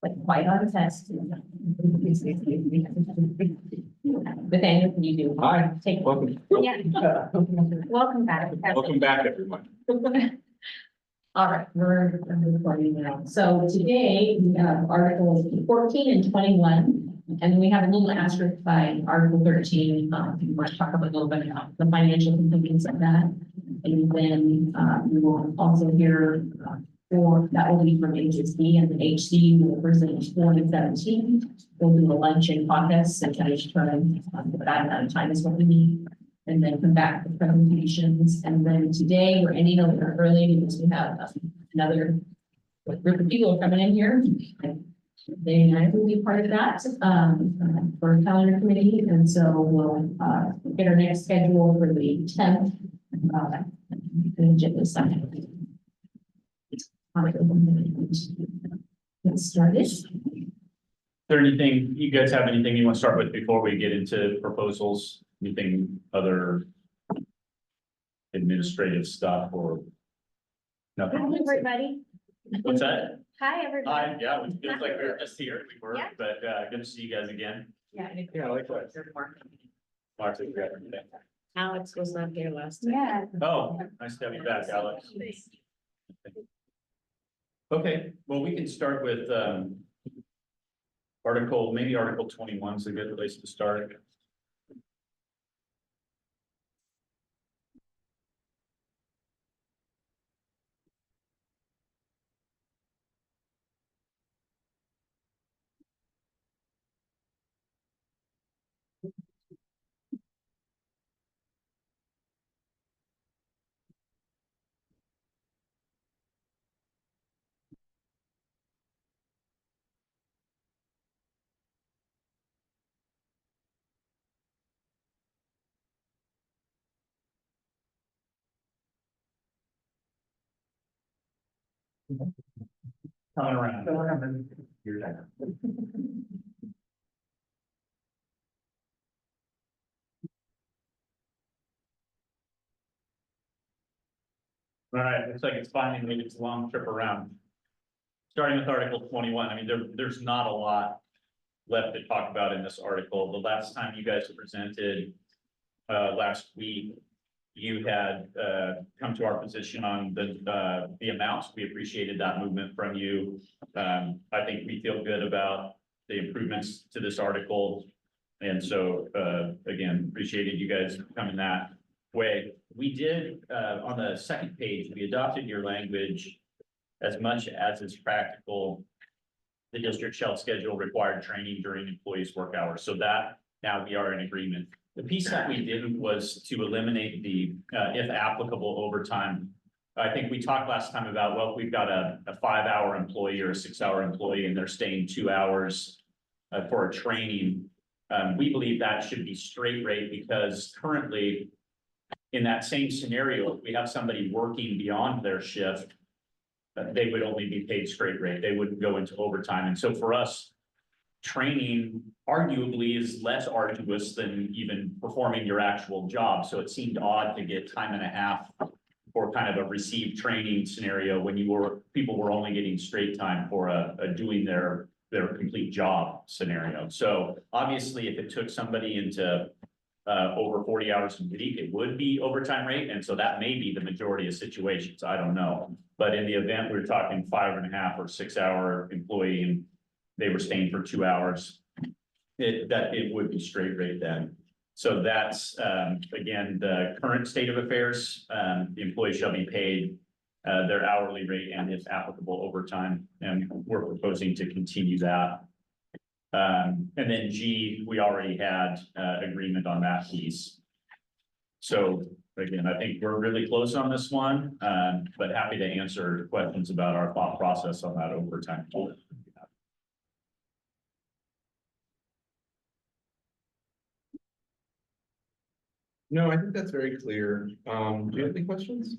like quite on test. Nathaniel, can you do? Hi, Take. welcome. Yeah. Welcome back. Welcome back, everyone. All right, we're recording now. So today we have Articles 14 and 21, and we have a little asterisk by Article 13. If you want to talk a little bit about the financial components of that. And then we will also hear for that will be from HSD, and then HCU will present 4 and 17. We'll do a lunch and caucus and each turn, but that amount of time is what we need. And then come back with presentations. And then today we're ending a little early because we have another group of people coming in here. They and I will be part of that for calendar committee. And so we'll get our next schedule for the 10th. Agenda sign. Get started. Is there anything, you guys have anything you want to start with before we get into proposals? Anything other administrative stuff or nothing? Hi, everybody. What's that? Hi, everybody. Hi, yeah, it feels like we were just here, we were, Yeah. but good to see you guys again. Yeah. Yeah, likewise. Martha, you got anything? Alex was not here last time. Yeah. Oh, nice to have you back, Alex. Okay, well, we can start with maybe Article 21 is a good place to start. Coming around. You're there. All right, looks like it's finally made its long trip around. Starting with Article 21, I mean, there's not a lot left to talk about in this article. The last time you guys presented last week, you had come to our position on the amounts. We appreciated that movement from you. I think we feel good about the improvements to this article. And so, again, appreciated you guys coming that way. We did, on the second page, we adopted your language as much as is practical. The district shall schedule required training during employees' work hours. So that now we are in agreement. The piece that we did was to eliminate the, if applicable, overtime. I think we talked last time about, well, if we've got a 5-hour employee or a 6-hour employee and they're staying 2 hours for a training. We believe that should be straight rate because currently in that same scenario, if we have somebody working beyond their shift, they would only be paid straight rate. They wouldn't go into overtime. And so for us, training arguably is less arduous than even performing your actual job. So it seemed odd to get time and a half for kind of a received training scenario when people were only getting straight time for doing their complete job scenario. So obviously if it took somebody into over 40 hours a week, it would be overtime rate. And so that may be the majority of situations. I don't know. But in the event we're talking 5.5 or 6-hour employee and they were staying for 2 hours, it would be straight rate then. So that's, again, the current state of affairs. The employee shall be paid their hourly rate and if applicable overtime. And we're proposing to continue that. And then G, we already had agreement on that piece. So again, I think we're really close on this one, but happy to answer questions about our thought process on that overtime. No, I think that's very clear. Do you have any questions?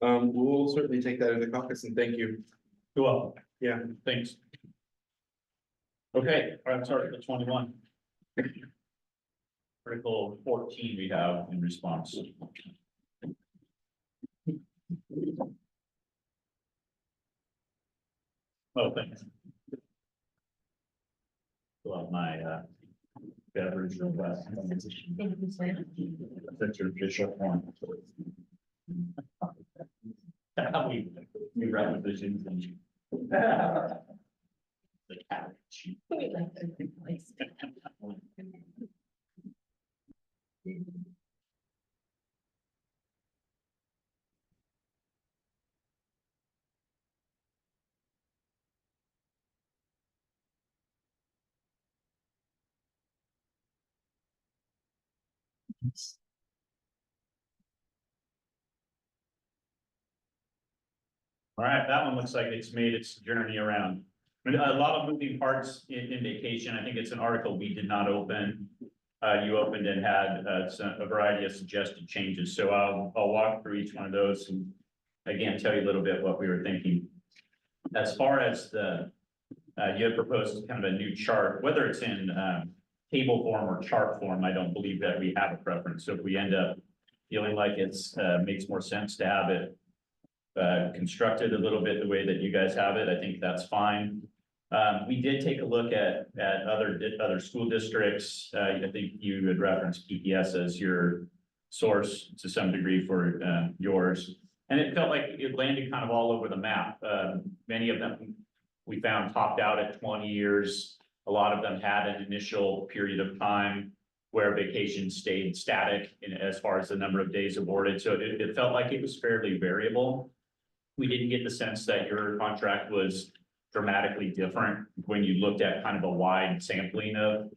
We'll certainly take that into caucus and thank you. You're welcome. Yeah. Thanks. Okay, all right, Article 21. Article 14 we have in response. Oh, thanks. Well, my, beverage request. Thank you, sir. That's your official one. How we requisitions and. The couch. We'd like to replace. All right, that one looks like it's made its journey around. I mean, a lot of moving parts in vacation. I think it's an article we did not open. You opened and had a variety of suggested changes, so I'll walk through each one of those and again, tell you a little bit what we were thinking. As far as the, you had proposed kind of a new chart, whether it's in table form or chart form, I don't believe that we have a preference. So if we end up feeling like it's makes more sense to have it constructed a little bit the way that you guys have it, I think that's fine. We did take a look at other school districts. I think you had referenced PPS as your source to some degree for yours. And it felt like it landed kind of all over the map. Many of them we found topped out at 20 years. A lot of them had an initial period of time where vacation stayed static as far as the number of days awarded. So it felt like it was fairly variable. We didn't get the sense that your contract was dramatically different when you looked at kind of a wide sampling of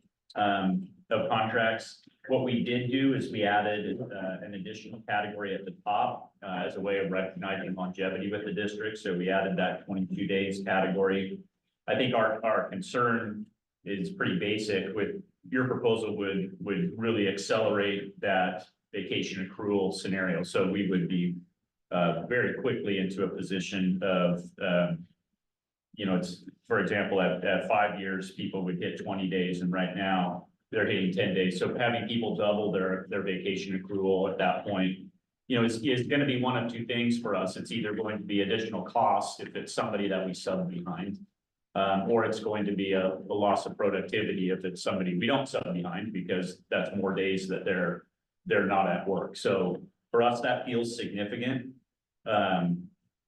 contracts. What we did do is we added an additional category at the top as a way of recognizing longevity with the district. So we added that 22 days category. I think our concern is pretty basic. With your proposal would really accelerate that vacation accrual scenario. So we would be very quickly into a position of you know, it's, for example, at 5 years, people would hit 20 days, and right now they're hitting 10 days. So having people double their vacation accrual at that point, you know, is going to be one of two things for us. It's either going to be additional cost if it's somebody that we sub behind, or it's going to be a loss of productivity if it's somebody we don't sub behind, because that's more days that they're not at work. So for us, that feels significant.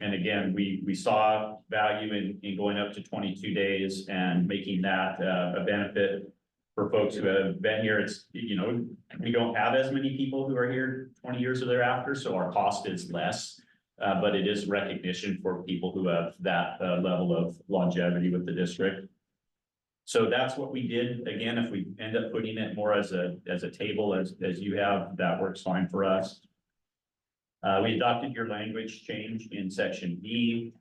And again, we saw value in going up to 22 days and making that a benefit for folks who have been here. It's, you know, we don't have as many people who are here 20 years or thereafter, so our cost is less, but it is recognition for people who have that level of longevity with the district. So that's what we did. Again, if we end up putting it more as a table as you have, that works fine for us. We adopted your language change in section B.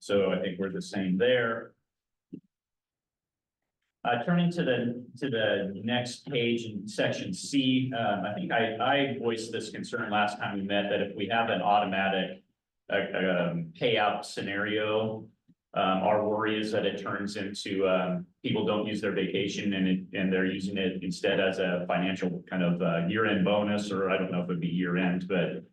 So I think we're the same there. Turning to the next page in section C, I think I voiced this concern last time we met, that if we have an automatic payout scenario, our worry is that it turns into people don't use their vacation and they're using it instead as a financial kind of year-end bonus, or I don't know if it'd be year-end, but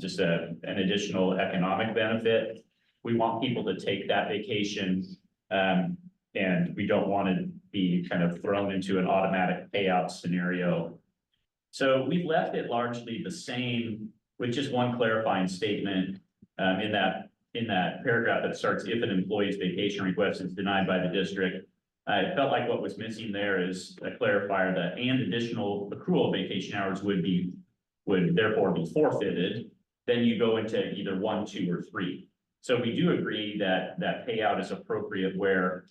just an additional economic benefit. We want people to take that vacation, and we don't want to be kind of thrown into an automatic payout scenario. So we've left it largely the same, with just one clarifying statement in that paragraph that starts, if an employee's vacation request is denied by the district. I felt like what was missing there is a clarifier that and additional accrual vacation hours would therefore be forfeited. Then you go into either 1, 2, or 3. So we do agree that payout is appropriate where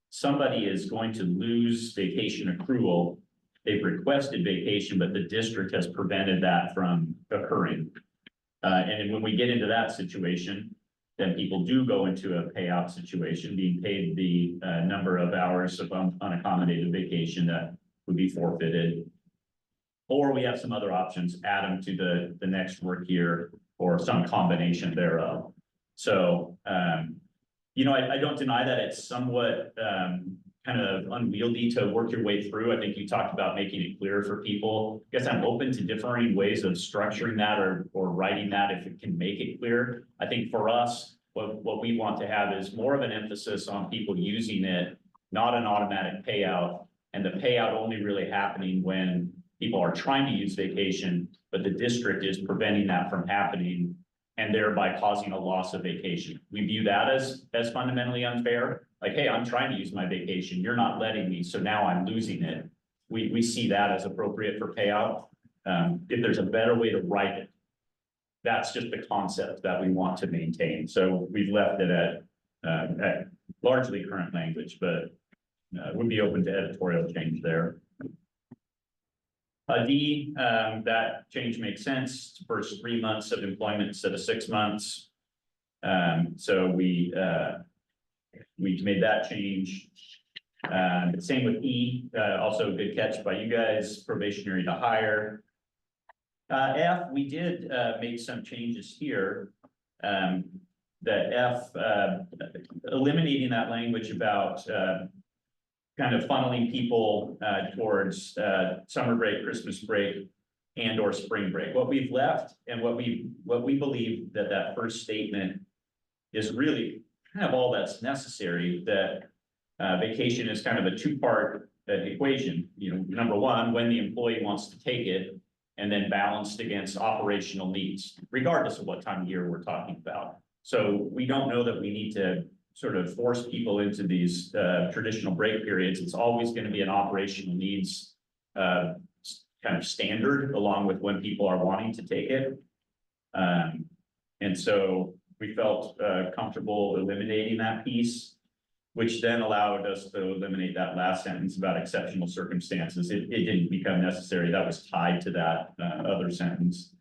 somebody is going to lose vacation accrual. They've requested vacation, but the district has prevented that from occurring. And when we get into that situation, then people do go into a payout situation, being paid the number of hours of unaccommodated vacation that would be forfeited. Or we have some other options, add them to the next work year, or some combination thereof. So, you know, I don't deny that it's somewhat kind of unwieldy to work your way through. I think you talked about making it clear for people. I guess I'm open to differing ways of structuring that or writing that if it can make it clear. I think for us, what we want to have is more of an emphasis on people using it, not an automatic payout. And the payout only really happening when people are trying to use vacation, but the district is preventing that from happening and thereby causing a loss of vacation. We view that as fundamentally unfair. Like, hey, I'm trying to use my vacation, you're not letting me, so now I'm losing it. We see that as appropriate for payout. If there's a better way to write it, that's just the concept that we want to maintain. So we've left it at largely current language, but would be open to editorial change there. D, that change makes sense. First 3 months of employment instead of 6 months. So we made that change. Same with E, also a good catch by you guys, probationary to hire. F, we did make some changes here. The F, eliminating that language about kind of funneling people towards summer break, Christmas break, and or spring break. What we've left and what we believe that first statement is really kind of all that's necessary, that vacation is kind of a two-part equation. You know, number one, when the employee wants to take it, and then balanced against operational needs, regardless of what time of year we're talking about. So we don't know that we need to sort of force people into these traditional break periods. It's always going to be an operational needs kind of standard along with when people are wanting to take it. And so we felt comfortable eliminating that piece, which then allowed us to eliminate that last sentence about exceptional circumstances. It didn't become necessary. That was tied to that other sentence.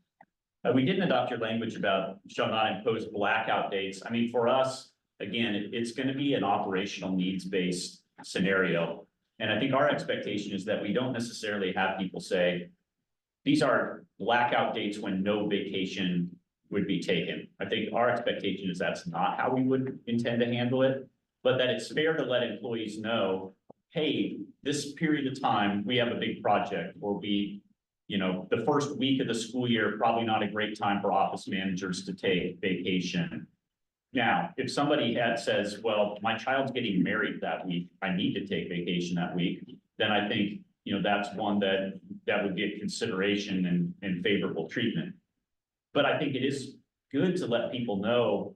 We didn't adopt your language about shall not impose blackout dates. I mean, for us, again, it's going to be an operational needs-based scenario. And I think our expectation is that we don't necessarily have people say, these are blackout dates when no vacation would be taken. I think our expectation is that's not how we would intend to handle it, but that it's fair to let employees know, hey, this period of time, we have a big project, or we, you know, the first week of the school year, probably not a great time for office managers to take vacation. Now, if somebody says, well, my child's getting married that week, I need to take vacation that week, then I think, you know, that's one that would get consideration and favorable treatment. But I think it is good to let people know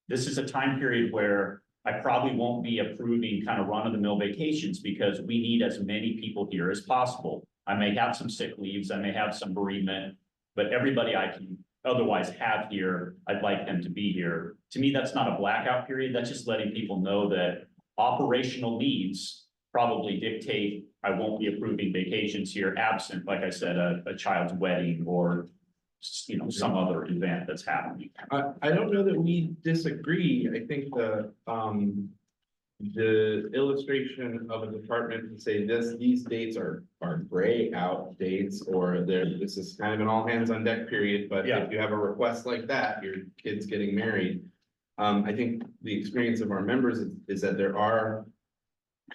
this is a time period where I probably won't be approving kind of run-of-the-mill vacations because we need as many people here as possible. I may have some sick leaves, I may have some bereavement, but everybody I can otherwise have here, I'd like them to be here. To me, that's not a blackout period. That's just letting people know that operational needs probably dictate I won't be approving vacations here absent, like I said, a child's wedding or, you know, some other event that's happening. I don't know that we disagree. I think the illustration of a department to say these dates are gray out dates, or this is kind of an all hands on deck period, but Yeah. if you have a request like that, your kid's getting married. I think the experience of our members is that there are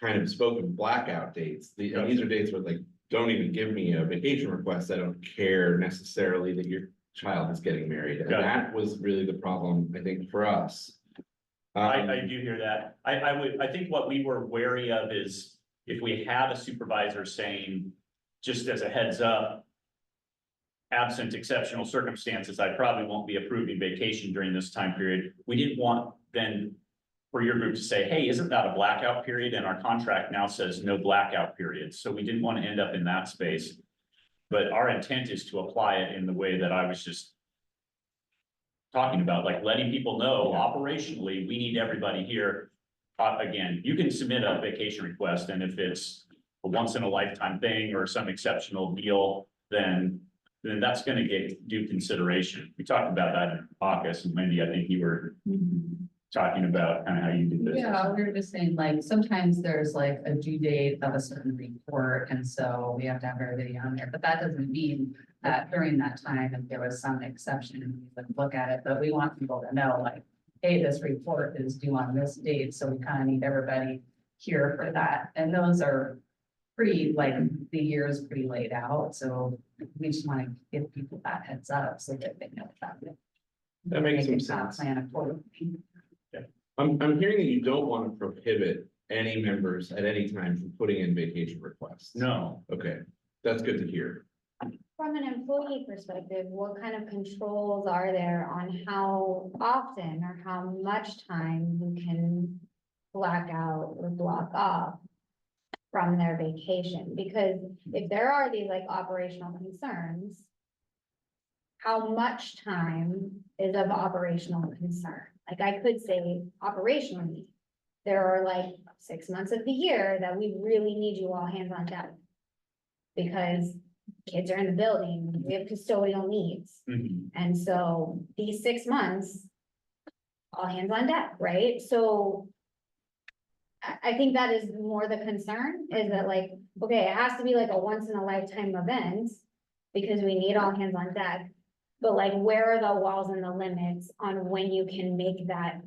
kind of spoken blackout dates. And these are dates where, like, don't even give me a vacation request. I don't care necessarily that your child is getting married. And that was really the problem, I think, for us. I do hear that. I think what we were wary of is if we have a supervisor saying, just as a heads up, absent exceptional circumstances, I probably won't be approving vacation during this time period. We didn't want then for your group to say, hey, isn't that a blackout period? And our contract now says no blackout periods. So we didn't want to end up in that space. But our intent is to apply it in the way that I was just talking about, like letting people know operationally, we need everybody here. Again, you can submit a vacation request, and if it's a once in a lifetime thing or some exceptional deal, then that's going to get due consideration. We talked about that in August, and Wendy, I think you were talking about kind of how you do this. Yeah, we were just saying, like, sometimes there's like a due date of a certain report, and so we have to have everybody on there, but that doesn't mean that during that time, if there was some exception, we would look at it, but we want people to know, like, hey, this report is due on this date, so we kind of need everybody here for that, and those are pretty, like, the year is pretty laid out, so we just want to give people that heads up so that they know about it. That makes some Make that sense. Plan accordingly. I'm hearing that you don't want to prohibit any members at any time from putting in vacation requests. No, Okay, that's good to hear. From an employee perspective, what kind of controls are there on how often or how much time you can black out or block off from their vacation? Because if there are these like operational concerns, how much time is of operational concern? Like I could say operationally, there are like 6 months of the year that we really need you all hands on deck. Because kids are in the building, we have custodial needs. Mhm. And so these 6 months, all hands on deck, right? So I think that is more the concern, is that like, okay, it has to be like a once in a lifetime event because we need all hands on deck. But like, where are the walls and the limits on when you can make that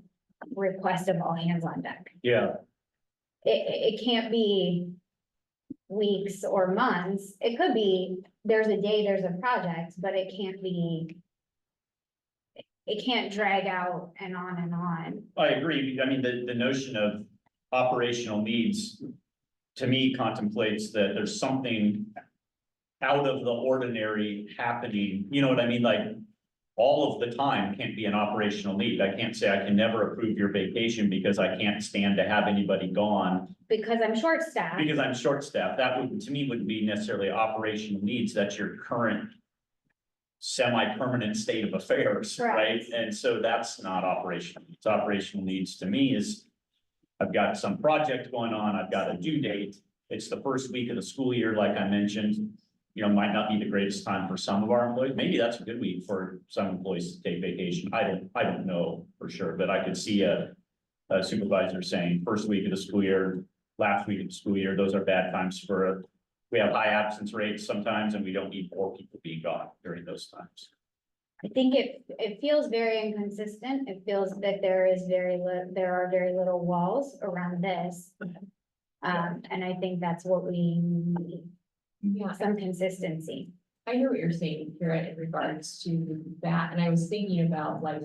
request of all hands on deck? yeah, It can't be weeks or months. It could be, there's a day, there's a project, but it can't be. It can't drag out and on and on. I agree. I mean, the notion of operational needs, to me, contemplates that there's something out of the ordinary happening, you know what I mean? Like, all of the time can't be an operational need. I can't say I can never approve your vacation because I can't stand to have anybody gone Because I'm short-staffed. because I'm short-staffed. That would, to me, wouldn't be necessarily operational needs. That's your current semi-permanent state of affairs, right? Correct. And so that's not operational. It's operational needs to me is I've got some project going on. I've got a due date. It's the first week of the school year, like I mentioned. You know, might not be the greatest time for some of our employees. Maybe that's a good week for some employees to take vacation. I don't know for sure, but I could see a supervisor saying first week of the school year, last week of the school year, those are bad times we have high absence rates sometimes and we don't need 4 people being gone during those times. I think it feels very inconsistent. It feels that there are very little walls around this. And I think that's what we need, Yeah, some consistency. I hear what you're saying, Kara, in regards to that, and I was thinking about like,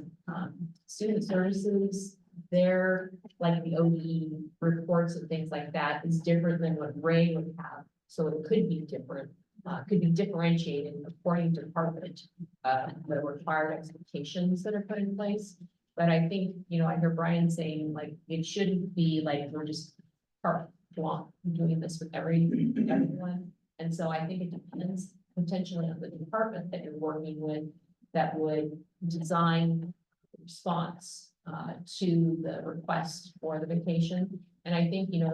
student services. Their, like the OE reports and things like that is different than what Ray would have, so it could be different. Could be differentiated according to department, the required expectations that are put in place. But I think, you know, I hear Brian saying like, it shouldn't be like, we're just doing this with everyone. And so I think it depends potentially on the department that you're working with that would design response to the request for the vacation. And I think, you know,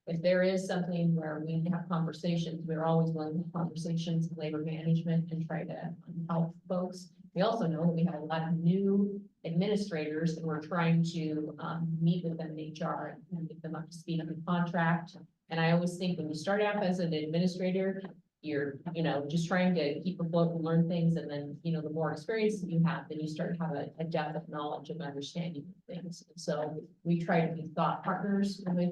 if there is something where we need to have conversations, we're always willing to have conversations with labor management and try to help folks. We also know that we have a lot of new administrators and we're trying to meet with them in HR and get them up to speed on the contract. And I always think when you start out as an administrator, you're, you know, just trying to keep afloat and learn things. And then, you know, the more experience that you have, then you start to have a depth of knowledge of understanding things. And so we try to be thought partners with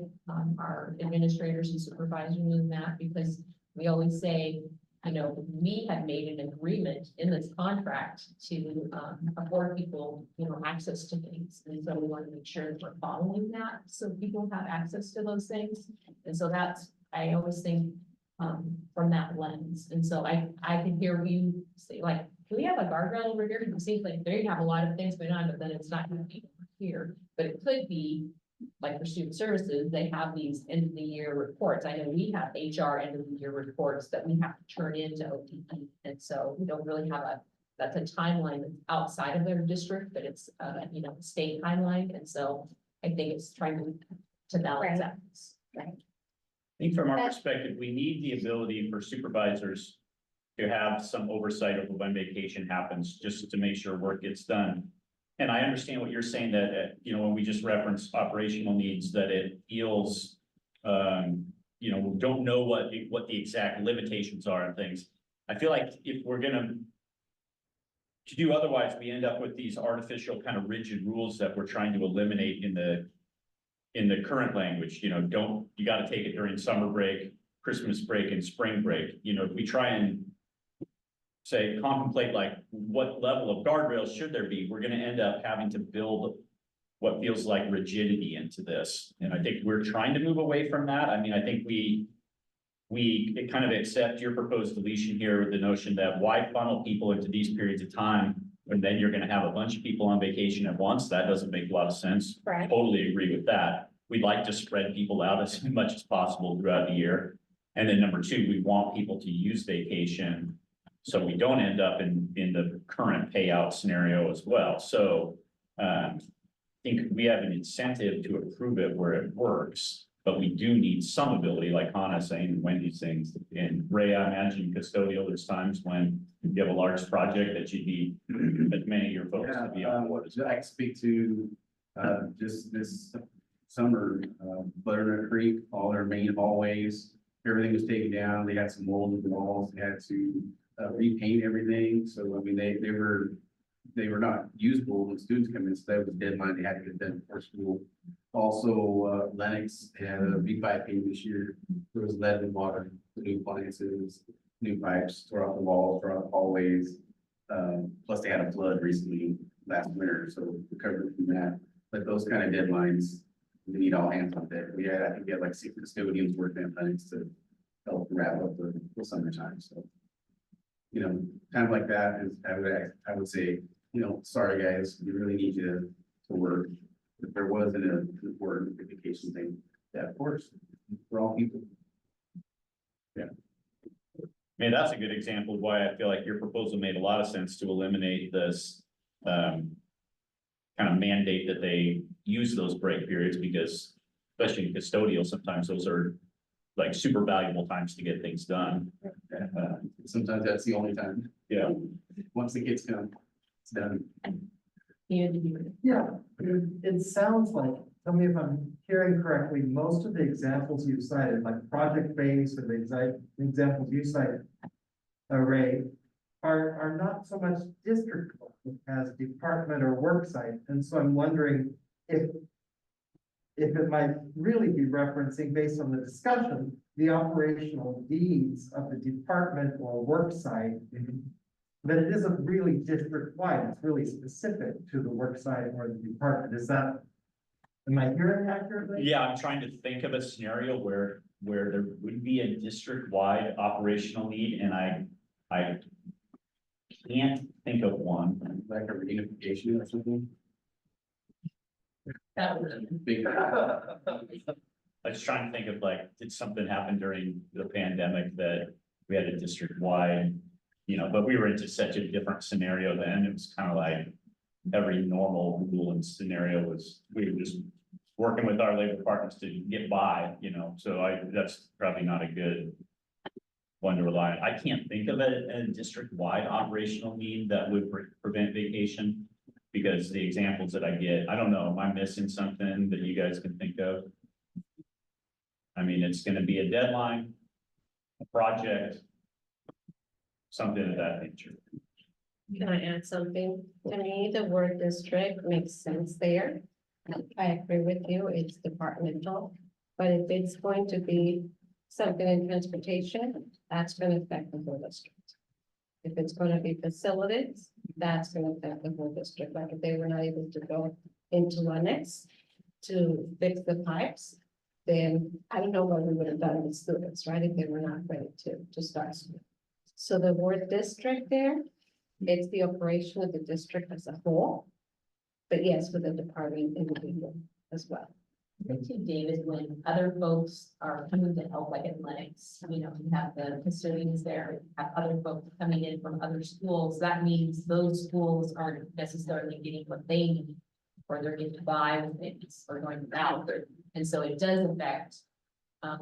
our administrators and supervisors in that, because we always say, you know, we have made an agreement in this contract to afford people, you know, access to things. And so we want to make sure that we're following that so people have access to those things. And so that's, I always think, from that lens. And so I can hear you say like, can we have a guardrail over here? It seems like they have a lot of things going on, but then it's not going to be here. But it could be like for student services, they have these end of the year reports. I know we have HR end of the year reports that we have to turn into OTP. And so we don't really have that's a timeline that's outside of their district, but it's you know, state timeline. And so I think it's trying to balance that. Right. I think from our perspective, we need the ability for supervisors to have some oversight of when vacation happens, just to make sure work gets done. And I understand what you're saying that, you know, when we just reference operational needs, that it feels, you know, we don't know what the exact limitations are and things. I feel like if we're to do otherwise, we end up with these artificial kind of rigid rules that we're trying to eliminate in the current language. You know, you got to take it during summer break, Christmas break, and spring break. You know, if we try and say, contemplate like what level of guardrails should there be, we're gonna end up having to build what feels like rigidity into this. And I think we're trying to move away from that. I mean, I think we kind of accept your proposed deletion here with the notion that why funnel people into these periods of time when then you're gonna have a bunch of people on vacation at once? That doesn't make a lot of sense. Right. Totally agree with that. We'd like to spread people out as much as possible throughout the year. And then number two, we want people to use vacation so we don't end up in the current payout scenario as well. So I think we have an incentive to approve it where it works, but we do need some ability, like Hannah's saying, and Wendy's saying, and Ray, I imagine custodial, there's times when you have a large project that you need as many of your folks to be on board as well. I can speak to, just this summer, Butternut Creek, all their main hallways, everything was taken down. They had some mold in the walls. They had to repaint everything. So, I mean, they were not usable when students come in. So that was a deadline. They had to get done before school. Also, Lennox had a repiping this year. There was lead and water, new appliances, new pipes, tore off the walls, tore off the hallways. Plus they had a flood recently last winter, so recovered from that. But those kind of deadlines, we need all hands on deck. I think we had like 6 custodians working at Lennox to help wrap up the summertime. So, you know, time like that is, I would say, you know, sorry guys, we really need you to work. If there wasn't an important vacation thing, yeah, of course, we're all people. I mean, that's a good example of why I feel like your proposal made a lot of sense to eliminate this kind of mandate that they use those break periods, because especially in custodial, sometimes those are like super valuable times to get things done. Sometimes that's the only time. Yeah. Once the kids come, it's done. Yeah, it sounds like, tell me if I'm hearing correctly, most of the examples you've cited, like project-based or the examples you cited, Ray, are not so much district as department or work site. And so I'm wondering if it might really be referencing, based on the discussion, the operational needs of the department or work site. But it isn't really district-wide, it's really specific to the work site or the department. Am I hearing accurately? Yeah, I'm trying to think of a scenario where there would be a district-wide operational need, and I can't think of one. Like a reunification or something. That would Big. I was trying to think of like, did something happen during the pandemic that we had a district-wide, you know, but we were into such a different scenario then. It was kind of like every normal rule and scenario was, we were just working with our labor partners to get by, you know, so that's probably not a good one to rely on. I can't think of a district-wide operational need that would prevent vacation, because the examples that I get, I don't know, am I missing something that you guys can think of? I mean, it's gonna be a deadline, a project, something of that nature. Can I add something? To me, the word district makes sense there. I agree with you, it's departmental, but if it's going to be something in transportation, that's gonna affect the whole district. If it's gonna be facilities, that's gonna affect the whole district, like if they were not able to go into Lennox to fix the pipes, then I don't know what we would have done with students, right, if they were not ready to start school. So the word district there, it's the operation of the district as a whole. But yes, with the department individual as well. too, David, when other folks are coming to help, like at Lennox, you know, you have the custodians there, have other folks coming in from other schools, that means those schools aren't necessarily getting what they need, or they're getting by with things, or going without, and so it does affect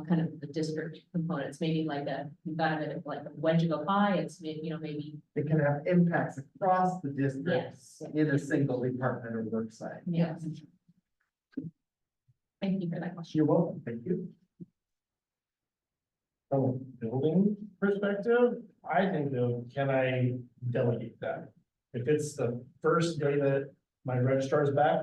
kind of the district components, maybe like you've got a bit of like when you go high, it's maybe, you know, maybe. It can have impacts across the district Yes. in a single department or work site. Yes. Thank you for that question. You're welcome, thank you. From a building perspective, I think of, can I delegate that? If it's the first day that my registrar is back,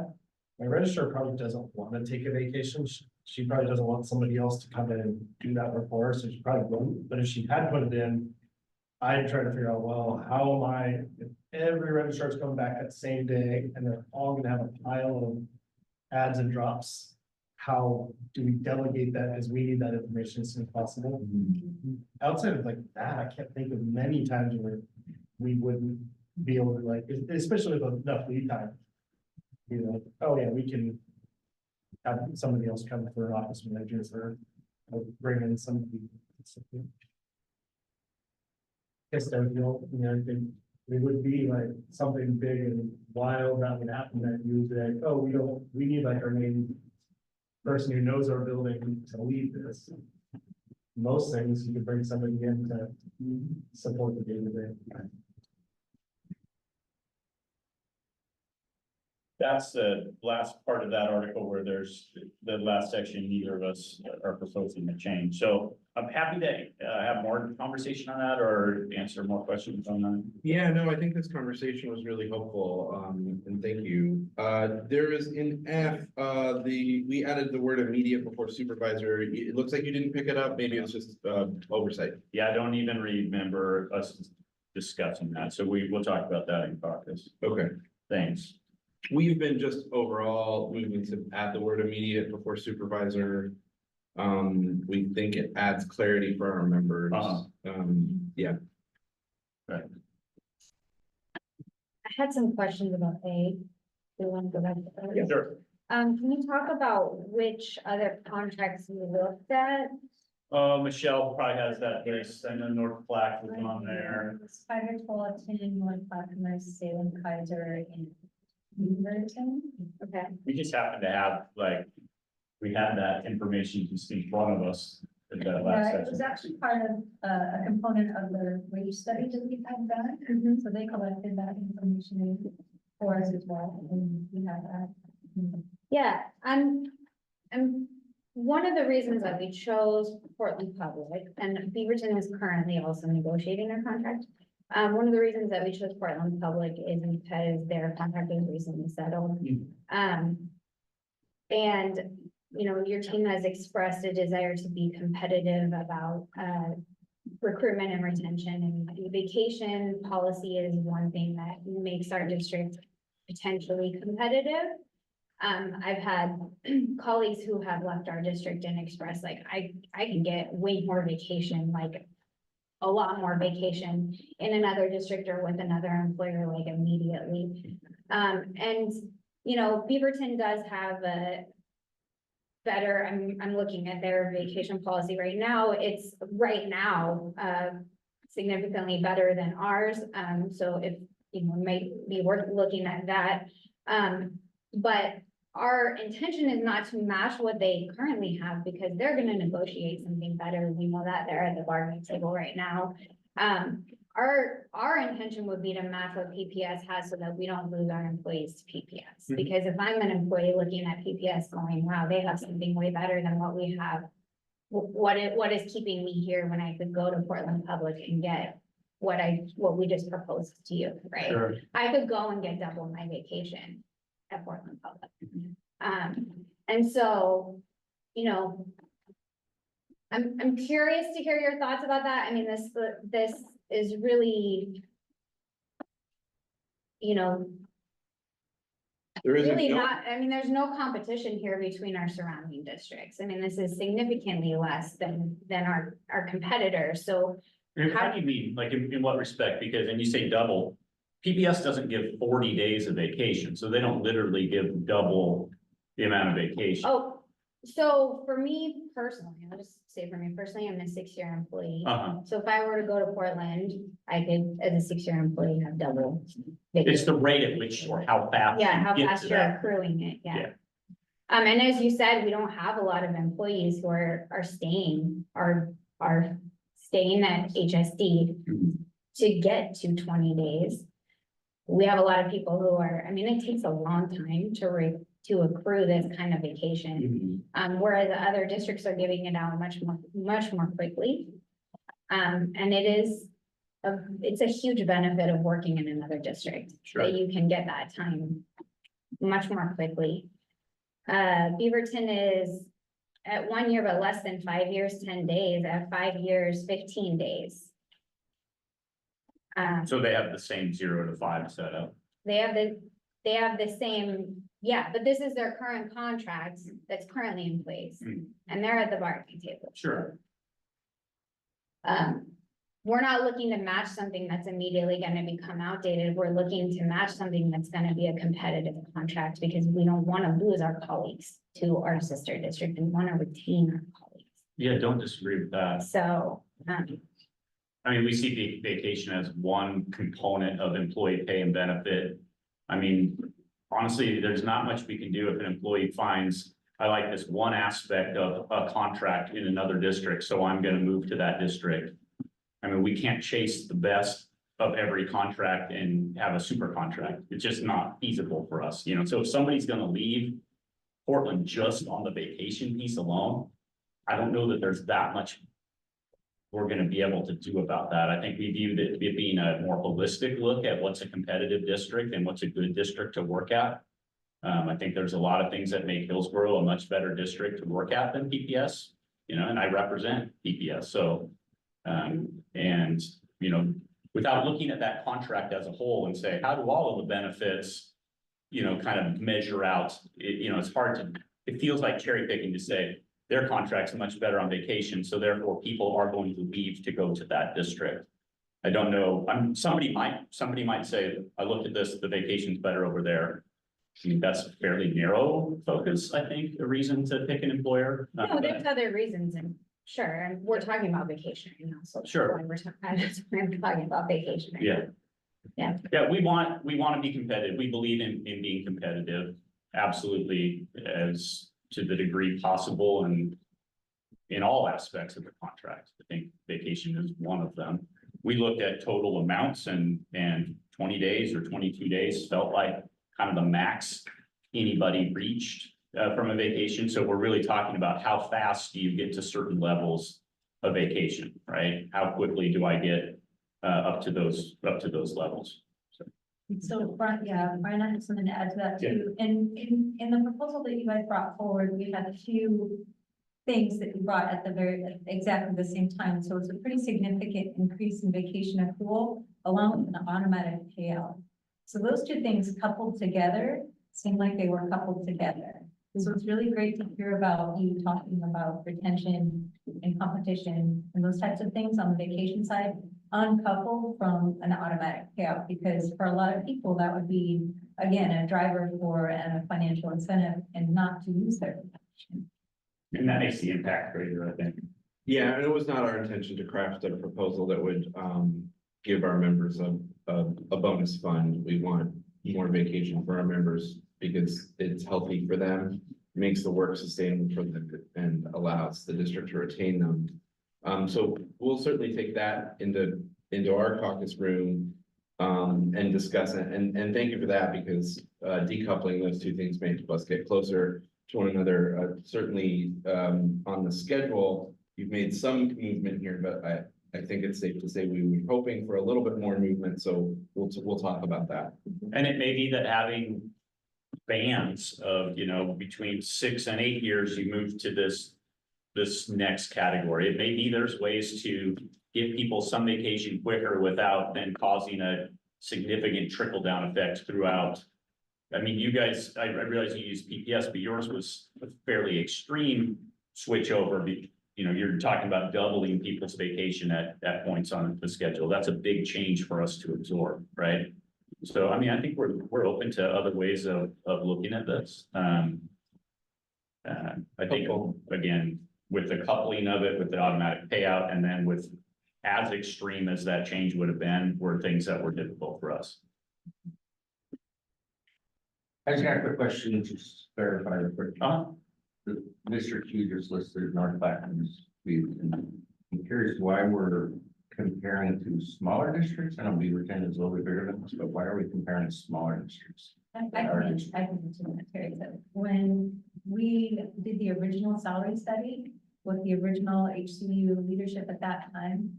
my registrar probably doesn't want to take a vacation. She probably doesn't want somebody else to come in and do that before her, so she probably won't. But if she had put it in, I try to figure out, well, how am I, if every registrar's coming back that same day and they're all gonna have a pile of adds and drops. How do we delegate that? Because we need that information as soon as possible. Outside of like that, I can't think of many times where we wouldn't be able to like, especially with enough lead time. You know, oh yeah, we can have somebody else come for office managers or bring in somebody. Guess I feel, you know, I think it would be like something big and wild that would happen that you would be like, oh, we need like our main person who knows our building to lead this. Most things you could bring somebody in to support the day-to-day. That's the last part of that article where there's the last section, neither of us are proposing to change. So I'm happy to have more conversation on that or answer more questions on that. Yeah, no, I think this conversation was really helpful, and thank you. There is in F, we added the word immediate before supervisor. It looks like you didn't pick it up, maybe it's just, oversight. Yeah, I don't even remember us discussing that. So we'll talk about that in caucus. Okay. Thanks. We've been just overall moving to add the word immediate before supervisor. We think it adds clarity for our members. Yeah. I had some questions about A. We want to go back to A. Yeah, sure. Can you talk about which other contracts you looked at? Michelle probably has that list and then North Platte was on there. Spider Fullerton, North Clackamas, Salem Kaiser, and Beaverton. Okay, We just happen to have we had that information just in front of us at that last Yeah, it was session. actually part of a component of the wage study that we had done. So they collected that information for us as well, and we had that. yeah, one of the reasons that we chose Portland Public, and Beaverton is currently also negotiating their contract. One of the reasons that we chose Portland Public is because their contract was recently settled. And, you know, your team has expressed a desire to be competitive about, recruitment and retention, and vacation policy is one thing that makes our district potentially competitive. I've had colleagues who have left our district and expressed like, I can get way more vacation, like a lot more vacation in another district or with another employer, like immediately. And, you know, Beaverton does have a better, I'm looking at their vacation policy right now. It's right now, significantly better than ours. So if, you know, might be worth looking at that. But our intention is not to match what they currently have because they're gonna negotiate something better. We know that they're at the bargaining table right now. Our intention would be to match what PPS has so that we don't lose our employees to PPS. Because if I'm an employee looking at PPS going, wow, they have something way better than what we have. What is keeping me here when I could go to Portland Public and get what we just proposed to you, right? Sure. I could go and get double my vacation at Portland Public. And so, you know, I'm curious to hear your thoughts about that. I mean, this is really, you know, There isn't, really no, not, I mean, there's no competition here between our surrounding districts. I mean, this is significantly less than our competitors, so. How do you mean, like in what respect? Because, and you say double, PBS doesn't give 40 days of vacation, so they don't literally give double the amount of vacation. Oh, so for me personally, I'll just say for me personally, I'm a 6-year employee. So if I were to go to Portland, I could, as a 6-year employee, have double. It's the rate at which or how fast. Yeah, you how get fast to you're that. accruing it, yeah. Yeah. And as you said, we don't have a lot of employees who are staying at HSD to get to 20 days. We have a lot of people who are, I mean, it takes a long time to accrue this kind of vacation. Whereas other districts are giving it out much more quickly. And it's a huge benefit of working in another district. Sure. That you can get that time much more quickly. Beaverton is at 1 year, but less than 5 years, 10 days, at 5 years, 15 days. So they have the same 0 to 5 setup. They have the same, yeah, but this is their current contract that's currently in place, and they're at the bargaining table. Sure. We're not looking to match something that's immediately gonna become outdated. We're looking to match something that's gonna be a competitive contract because we don't wanna lose our colleagues to our sister district. We wanna retain our colleagues. Yeah, don't disagree with that. So, I mean, we see vacation as one component of employee pay and benefit. I mean, honestly, there's not much we can do if an employee finds, I like this one aspect of a contract in another district, so I'm gonna move to that district. I mean, we can't chase the best of every contract and have a super contract. It's just not feasible for us, you know? So if somebody's gonna leave Portland just on the vacation piece alone, I don't know that there's that much we're gonna be able to do about that. I think we view it being a more holistic look at what's a competitive district and what's a good district to work at. I think there's a lot of things that make Hillsborough a much better district to work at than PPS, you know, and I represent PPS, so. And, you know, without looking at that contract as a whole and say, how do all of the benefits, you know, kind of measure out, you know, it's hard to, it feels like cherry picking to say their contract's much better on vacation, so therefore people are going to leave to go to that district. I don't know, somebody might say, I looked at this, the vacation's better over there. I mean, that's a fairly narrow focus, I think, a reason to pick an employer. no, there's other reasons, and sure, and we're talking about vacation, you know, so. Sure. We're talking about vacation. right now. Yeah. Yeah, we want to be competitive. We believe in being competitive, absolutely, as to the degree possible and in all aspects of the contract. I think vacation is one of them. We looked at total amounts and 20 days or 22 days felt like kind of the max anybody reached from a vacation. So we're really talking about how fast do you get to certain levels of vacation, right? How quickly do I get up to those levels? So, Brian, yeah, Brian, I have something to add to that too. And in the proposal that you guys brought forward, we had a few things that you brought at exactly the same time. So it's a pretty significant increase in vacation accrual along with an automatic payout. So those two things coupled together seem like they were coupled together. So it's really great to hear about you talking about retention and competition and those types of things on the vacation side, uncoupled from an automatic payout, because for a lot of people, that would be, again, a driver for and a financial incentive and not to use their vacation. And that makes the impact greater, I think. Yeah, and it was not our intention to craft a proposal that would give our members a bonus fund. We want more vacation for our members because it's healthy for them, makes the work sustainable for them, and allows the district to retain them. So we'll certainly take that into our caucus room and discuss it. And thank you for that, because decoupling those two things makes us get closer to one another. Certainly on the schedule, you've made some movement here, but I think it's safe to say we were hoping for a little bit more movement. So we'll talk about that. And it may be that having bands of, you know, between 6 and 8 years, you move to this next category. It may be there's ways to give people some vacation quicker without then causing a significant trickle down effect throughout. I mean, you guys, I realize you use PPS, but yours was a fairly extreme switch over. You know, you're talking about doubling people's vacation at points on the schedule. That's a big change for us to absorb, right? So, I mean, I think we're open to other ways of looking at this. I think, again, with the coupling of it with the automatic payout, and then with as extreme as that change would have been, were things that were difficult for us. I just got a quick question, just to verify real quick. The district you just listed, North Plaquemines, I'm curious why we're comparing to smaller districts. I know Beaverton is a little bit bigger than us, but why are we comparing to smaller districts? I can mention that, Terry, that when we did the original salary study with the original HCU leadership at that time,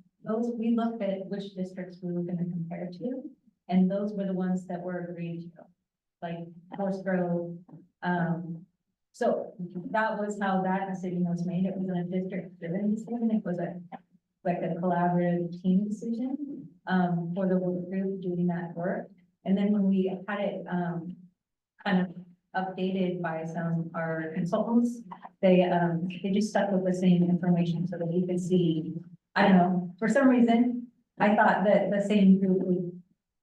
we looked at which districts we were going to compare to, and those were the ones that were agreed to, like Forest Grove. So that was how that decision was made. It was a district-driven decision. It was like a collaborative team decision. for the work group doing that work. And then when we had it, kind of updated by our consultants, they just stuck with the same information so that you could see, I don't know, for some reason, I thought that the same group would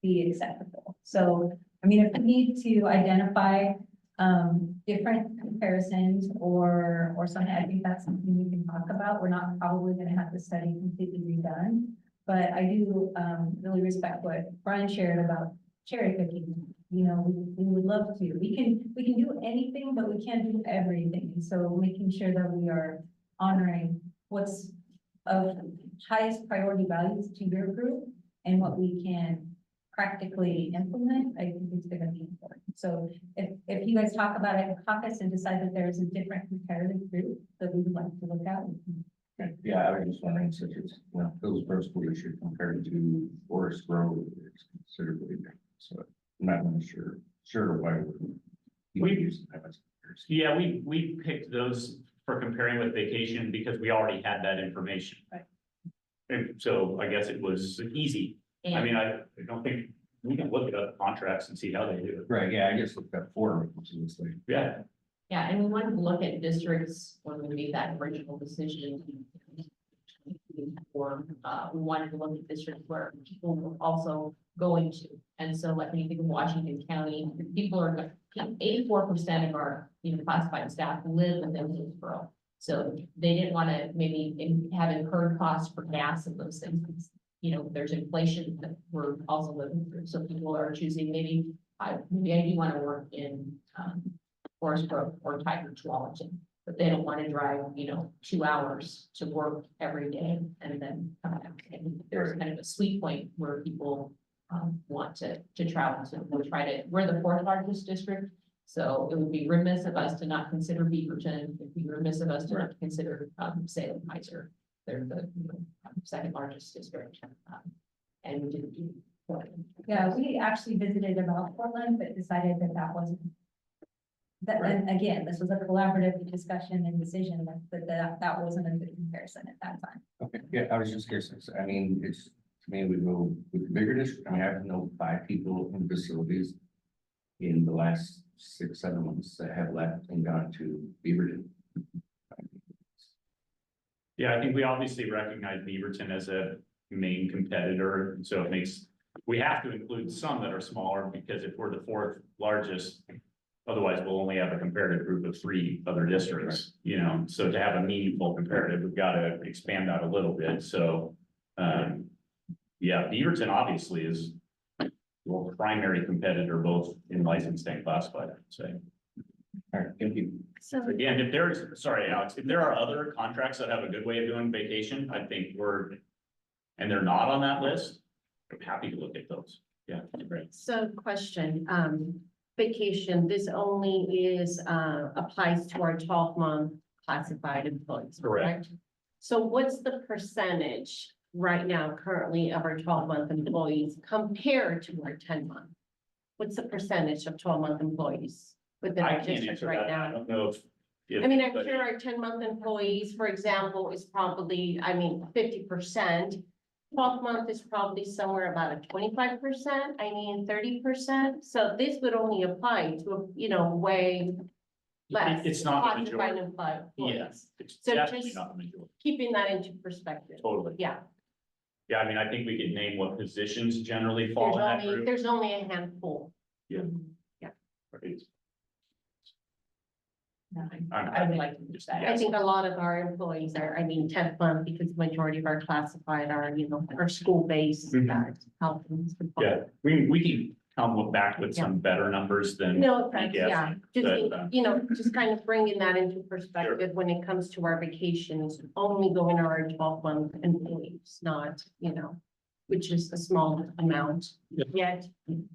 be acceptable. So, I mean, if we need to identify, different comparisons or something, I think that's something we can talk about. We're not probably gonna have the study completely redone. But I do, really respect what Brian shared about cherry picking. You know, we would love to. We can do anything, but we can't do everything. And so making sure that we are honoring what's of highest priority values to your group and what we can practically implement, I think it's gonna be important. So if you guys talk about it in caucus and decide that there's a different comparative group that we would like to look at, we can. Yeah, I was just wondering, such as, Hillsborough School District compared to Forest Grove is considerably different, so I'm not really sure why we use that as comparison. Yeah, we picked those for comparing with vacation because we already had that information. Right. And so I guess it was easy. I mean, I don't think, we can look at other contracts and see how they do it. Right, yeah, I just looked at four, Yeah, Yeah, and we wanted to look at districts when we made that original decision. Or, we wanted to look at districts where people were also going to. And so like when you think of Washington County, people are, 84% of our, classified staff live within Hillsborough. So they didn't want to maybe have incurred costs for gas and those things. There's inflation that we're also living through. So people are choosing, maybe I do want to work in, Forest Grove or Tiger Tualatin, but they don't want to drive, 2 hours to work every day and then come back. And there's kind of a sweet point where people want to travel to. We're the 4th largest district, so it would be remiss of us to not consider Beaverton. It would be remiss of us to not consider Salem Heiser. They're the 2nd largest district, and we didn't do Portland. Yeah, we actually visited about Portland, but decided that wasn't. That, and again, this was a collaborative discussion and decision that wasn't a good comparison at that time. Okay, yeah, I was just curious, I mean, to me, we go with the bigger district, I mean, I have 5 people in facilities in the last 6-7 months that have left and gone to Beaverton. yeah, I think we obviously recognize Beaverton as a main competitor, and so we have to include some that are smaller, because if we're the 4th largest, otherwise we'll only have a comparative group of 3 other districts, so to have a meaningful comparative, we've got to expand that a little bit, so. Yeah, Beaverton obviously is the primary competitor, both in licensed and classified, I would say. All right, thank you. So Again, sorry, Alex, if there are other contracts that have a good way of doing vacation, I think and they're not on that list, I'm happy to look at those. Yeah, great. So question, vacation, this only applies to our 12-month classified employees, correct? So what's the percentage right now currently of our 12-month employees compared to our 10-month? What's the percentage of 12-month employees within I our can't district answer right that. now? I don't know if. I mean, I'm sure our 10-month employees, for example, is probably, 50%. 12-month is probably somewhere about a 25%, 30%. So this would only apply to, way less. It's not the classified majority. employees. Yes, it's So definitely just- not the majority. Keeping that into perspective. Totally. Yeah, Yeah, I mean, I think we could name what positions generally fall in that group. there's only a handful. Yeah. Yeah. Right. I would like to do that. I think a lot of our employees are, 10th month, because the majority of our classified are, are school-based. Mhm. Health and Yeah, we can come back with some better numbers than. No, I thanks, guess, yeah, but, just, just kind of bringing that into perspective when it comes to our vacations, only going to our 12-month employees, not, which is a small amount. Yeah. Yet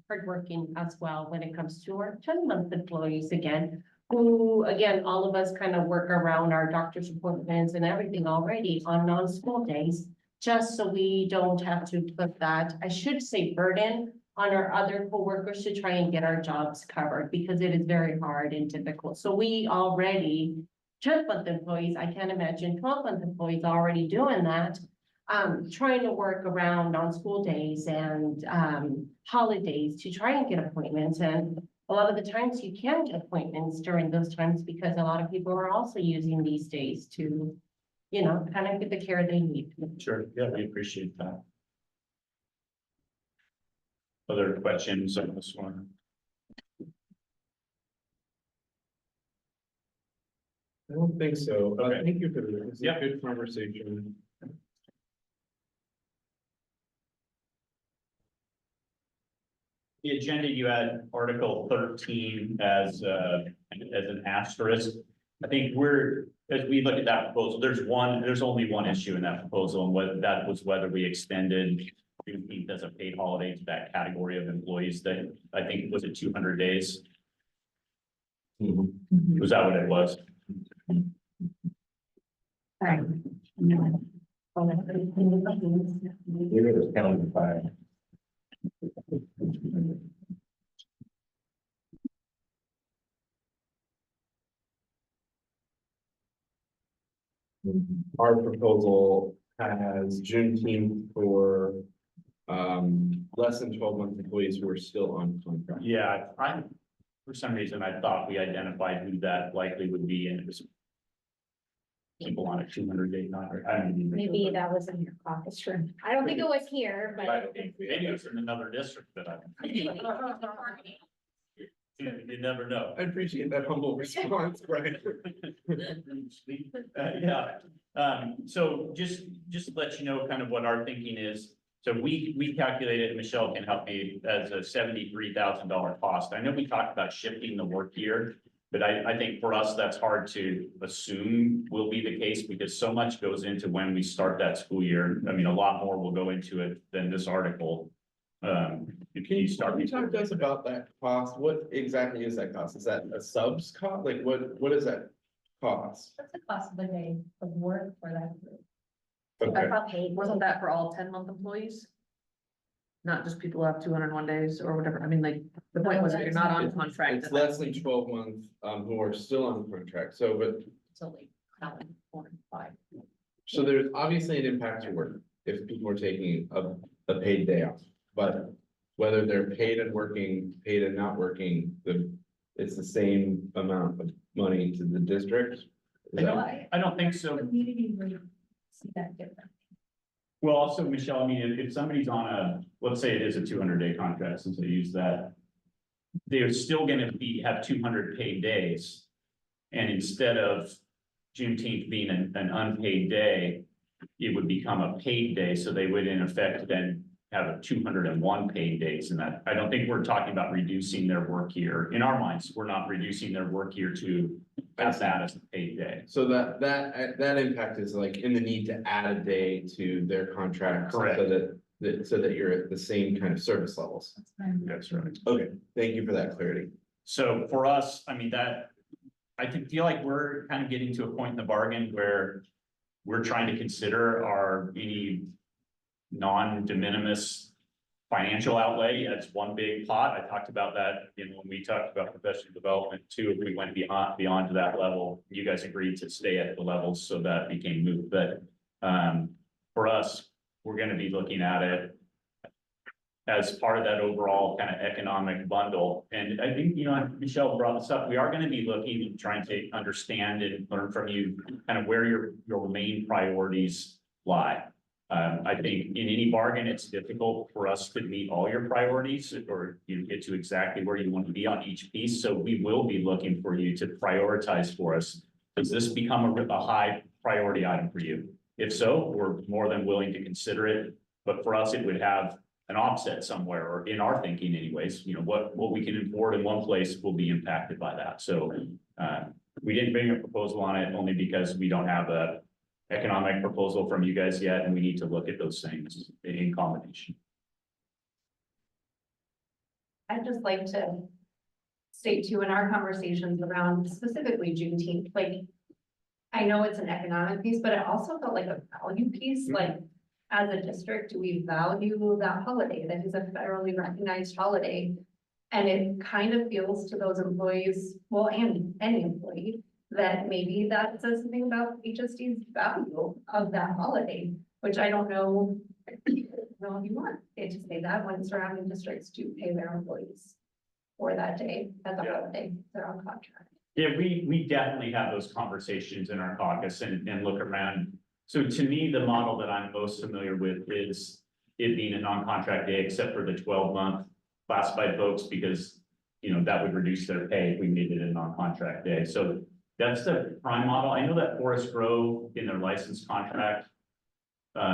hardworking as well when it comes to our 10-month employees again, who, again, all of us kind of work around our doctor's appointments and everything already on non-school days, just so we don't have to put that, I should say, burden on our other coworkers to try and get our jobs covered, because it is very hard and difficult. So we already, 10th month employees, I can't imagine 12-month employees already doing that. trying to work around on school days and, holidays to try and get appointments. And a lot of the times you can get appointments during those times because a lot of people are also using these days to, you know, kind of get the care they need. Sure, yeah, we appreciate that. Other questions on this one? I don't think so. Okay. Thank you for this. It's Yeah. a good conversation. The agenda, you had Article 13 as an asterisk. I think as we look at that proposal, there's only one issue in that proposal, and whether we extended Juneteenth as a paid holiday to that category of employees that I think was it 200 days? Was that what it was? Maybe it was counted by. Our proposal has Juneteenth for less than 12-month employees who are still on contract. Yeah, for some reason, I thought we identified who that likely would be, and it was people on a 200-day contract. I don't even. Maybe that was in your caucus room. I don't think it was here, but. Maybe it was in another district that you never know. I appreciate that humble response, Brian. Yeah, so just to let you know kind of what our thinking is. So we calculated, Michelle can help me, as a $73,000 cost. I know we talked about shifting the work year, but I think for us, that's hard to assume will be the case because so much goes into when we start that school year. I mean, a lot more will go into it than this article. Can you start? Can you talk to us about that cost? What exactly is that cost? Is that a subs cost? Like what is that cost? What's the cost of a day of work for that group? Okay, Wasn't that for all 10-month employees? Not just people who have 201 days or whatever. I mean, like, the point was that you're not on contract. it's less than 12 months who are still on contract. So, but It's only 4 and 5. so there's obviously an impact to work if people are taking a paid day off. But whether they're paid and working, paid and not working, it's the same amount of money to the district. Is that- I don't think so. Community would see that different. Well, also, Michelle, I mean, if somebody's on let's say it is a 200-day contract, since they use that. They're still gonna have 200 paid days. And instead of Juneteenth being an unpaid day, it would become a paid day, so they would in effect then have a 201 paid days. And that, I don't think we're talking about reducing their work year. In our minds, we're not reducing their work year to have that as a paid day. So that impact is like in the need to add a day to their contract. Correct. So that you're at the same kind of service levels. That's right. Okay, thank you for that clarity. So for us, I mean, I feel like we're kind of getting to a point in the bargain where we're trying to consider any non-de minimis financial outlay as one big pot. I talked about that, when we talked about professional development too. If we went beyond to that level, you guys agreed to stay at the levels, so that became moot. But for us, we're going to be looking at it as part of that overall kind of economic bundle. And I think, Michelle brought this up. We are going to be looking and trying to understand and learn from you kind of where your main priorities lie. I think in any bargain, it's difficult for us to meet all your priorities or get to exactly where you want to be on each piece. So we will be looking for you to prioritize for us. Does this become a high priority item for you? If so, we're more than willing to consider it. But for us, it would have an offset somewhere, or in our thinking anyways, what we can afford in one place will be impacted by that. So we didn't bring a proposal on it only because we don't have a economic proposal from you guys yet, and we need to look at those things in combination. I'd just like to state too, in our conversations around specifically Juneteenth, like, I know it's an economic piece, but it also felt like a value piece, like, as a district, do we value that holiday that is a federally recognized holiday? And it kind of feels to those employees, well, and any employee, that maybe that says something about HSD's value of that holiday. which I don't know. Well, if you want it to say that when surrounding districts do pay their employees for that day as a holiday, they're on contract. Yeah, we definitely have those conversations in our caucus and look around. So to me, the model that I'm most familiar with is it being a non-contract day, except for the 12-month classified folks, because, you know, that would reduce their pay if we made it a non-contract day. So that's the prime model. I know that Forest Grove in their license contract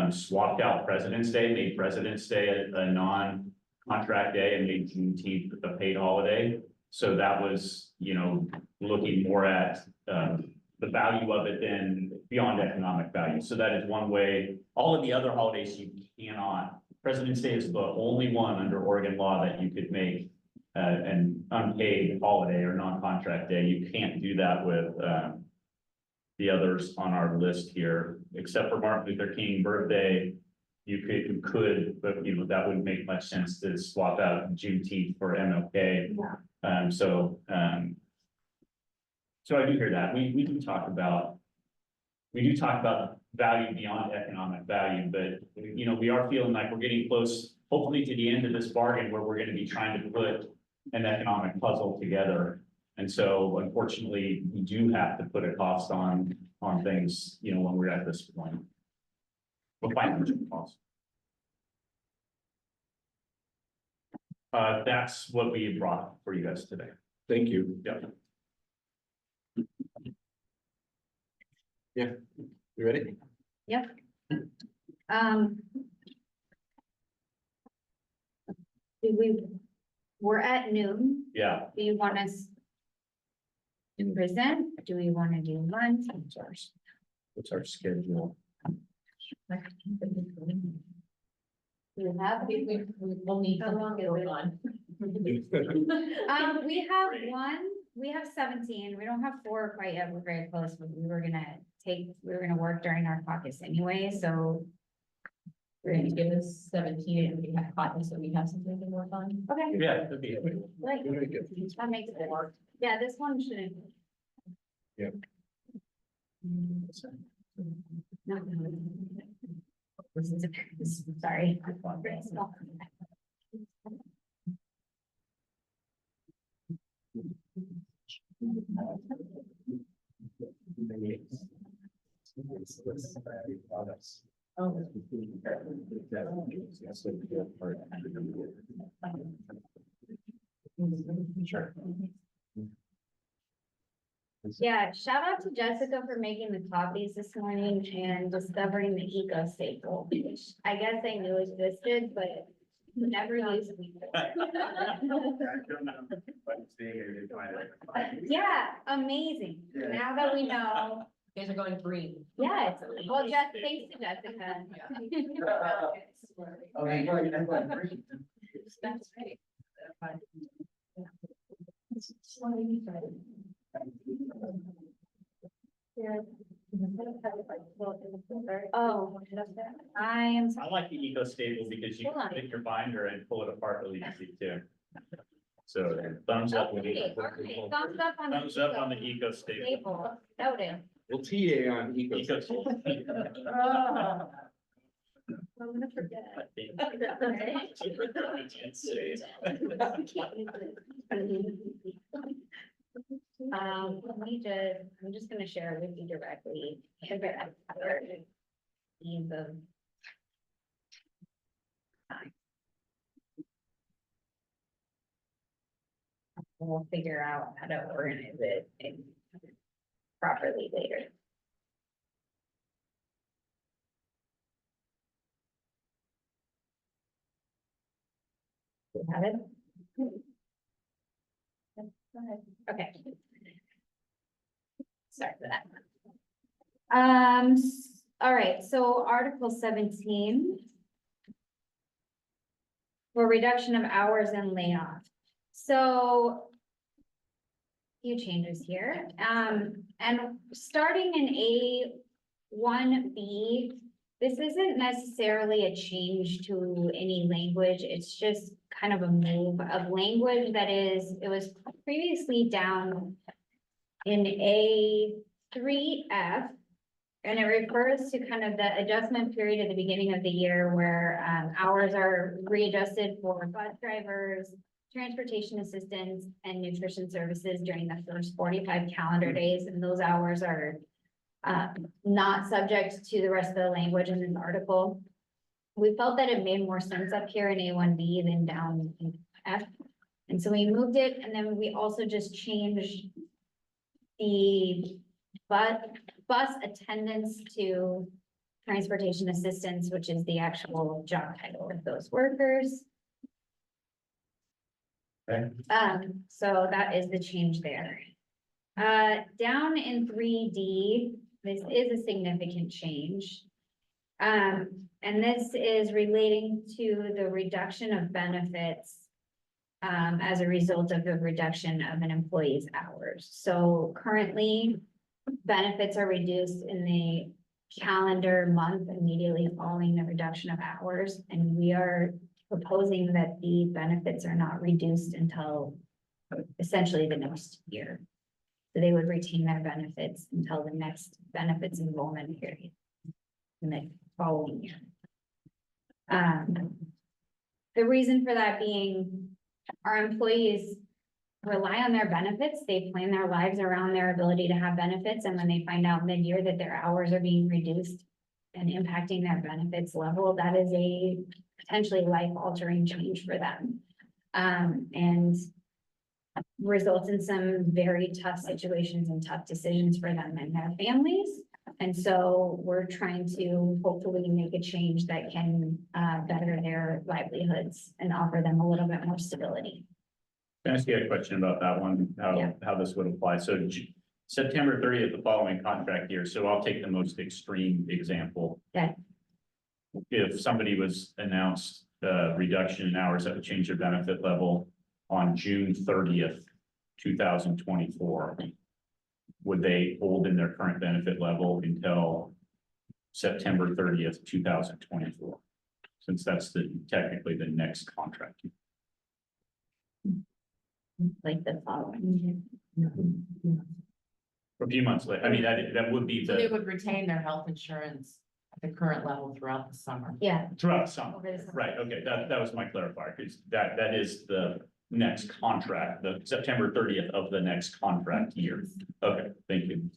swapped out President's Day, made President's Day a non-contract day and made Juneteenth a paid holiday. So that was, you know, looking more at the value of it than beyond economic value. So that is one way. All of the other holidays you cannot. President's Day is the only one under Oregon law that you could make an unpaid holiday or non-contract day. You can't do that with the others on our list here, except for Martin Luther King birthday. You could, but you know, that wouldn't make much sense to swap out Juneteenth for MLK. So I do hear that. We do talk about value beyond economic value, but you know, we are feeling like we're getting close, hopefully to the end of this bargain where we're going to be trying to put an economic puzzle together. And so unfortunately, we do have to put a cost on things, you know, when we're at this point. We'll find the cost. That's what we brought for you guys today. Thank you. Yeah. Yeah, you ready? Yep. We're at noon. Yeah. Do you want us to present? Do we want to do lunch? What's our schedule? You have, We'll need to go on. we have 17. We don't have 4 quite yet. We're very close, but we were gonna work during our caucus anyway, so. We're gonna give us 17 and we have copies, so we have something to work on. Okay. Yeah, that'd be. Like, that makes it work. Yeah, this one shouldn't. Yep. No. Sorry. Sure. Yeah, shout out to Jessica for making the copies this morning and discovering the eco staple, which I guess I knew existed, but never used before. Yeah, amazing. Now that we know. You guys are going green. Yeah, well, thanks to Jessica. That's right. Oh, I am. I like the eco stable because you Hold on. can take your binder and pull it apart really easy too. So thumbs up with Okay, eco. okay, thumbs up on the. Thumbs up on the eco stable. Staple, noted. Well, TA on eco. Eco stable. I'm gonna forget. I'm just gonna share it with you directly. Ease of. We'll figure out how to organize it properly later. You have it? Go ahead. Okay. Sorry for that. All right, so Article 17. For reduction of hours and layoff. So. Few changes here, and starting in A1B. This isn't necessarily a change to any language, it's just kind of a move of language it was previously down in A3F. And it refers to kind of the adjustment period at the beginning of the year where hours are readjusted for bus drivers, transportation assistants, and nutrition services during the first 45 calendar days, and those hours are not subject to the rest of the language in this article. We felt that it made more sense up here in A1B than down in F. And so we moved it, and then we also just changed the bus attendants to transportation assistants, which is the actual job title of those workers. Okay. So that is the change there. Down in 3D, this is a significant change. And this is relating to the reduction of benefits as a result of the reduction of an employee's hours. So currently, benefits are reduced in the calendar month immediately following the reduction of hours. And we are proposing that the benefits are not reduced until essentially the next year. So they would retain their benefits until the next benefits enrollment period in the following year. The reason for that being our employees rely on their benefits. They plan their lives around their ability to have benefits. And when they find out mid-year that their hours are being reduced and impacting their benefits level, that is a potentially life-altering change for them. And results in some very tough situations and tough decisions for them and their families. And so we're trying to hopefully make a change that can better their livelihoods and offer them a little bit more stability. Can I ask you a question about that one, Yeah. how this would apply? So September 30th, the following contract year, so I'll take the most extreme example. Okay. If somebody was announced reduction in hours that would change their benefit level on June 30th, 2024, would they hold in their current benefit level until September 30th, 2024? Since that's technically the next contract. Like the following. A few months later, I mean, that would be So they the, would retain their health insurance at the current level throughout the summer. Yeah. throughout the summer, Over the summer. right, okay, that was my clarifier, because that is the next contract, the September 30th of the next contract year. Okay, thank you.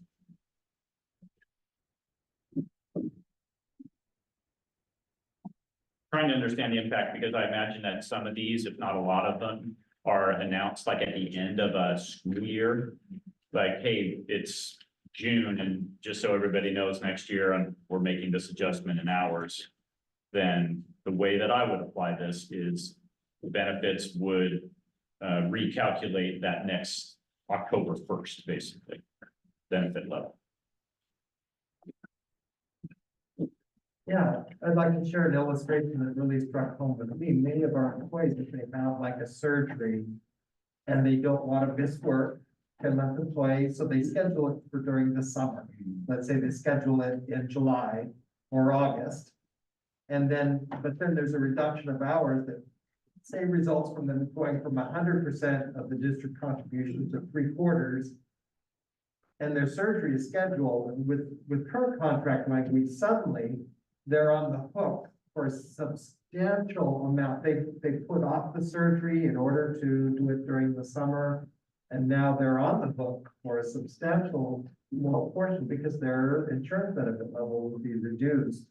Trying to understand the impact, because I imagine that some of these, if not a lot of them, are announced like at the end of a school year. Like, hey, it's June, and just so everybody knows, next year, we're making this adjustment in hours. Then the way that I would apply this is benefits would recalculate that next October 1st, basically, benefit level. Yeah, I'd like to share an illustration that really struck home with me. Many of our employees, if they have like a surgery and they don't want to miss work, can let the employee, so they schedule it for during the summer. Let's say they schedule it in July or August. And then, but then there's a reduction of hours that say results from them going from 100% of the district contribution to 3/4. And their surgery is scheduled, and with current contract language, suddenly they're on the hook for a substantial amount. They put off the surgery in order to do it during the summer. And now they're on the hook for a substantial more portion because their insurance benefit level will be reduced.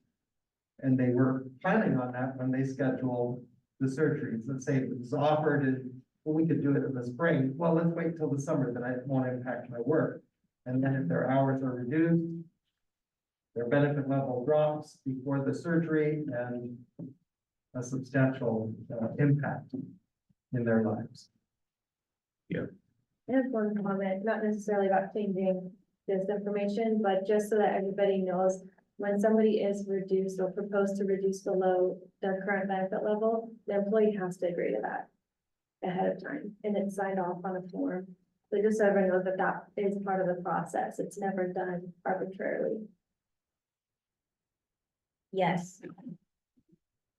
And they were planning on that when they scheduled the surgeries. Let's say it was offered and, well, we could do it in the spring. Well, let's wait till the summer, then it won't impact my work. And then if their hours are reduced, their benefit level drops before the surgery and a substantial impact in their lives. I have one comment, not necessarily about changing this information, but just so that everybody knows, when somebody is reduced or proposed to reduce below their current benefit level, the employee has to agree to that ahead of time, and it's signed off on a form. So just so everyone knows that that is part of the process. It's never done arbitrarily. Yes.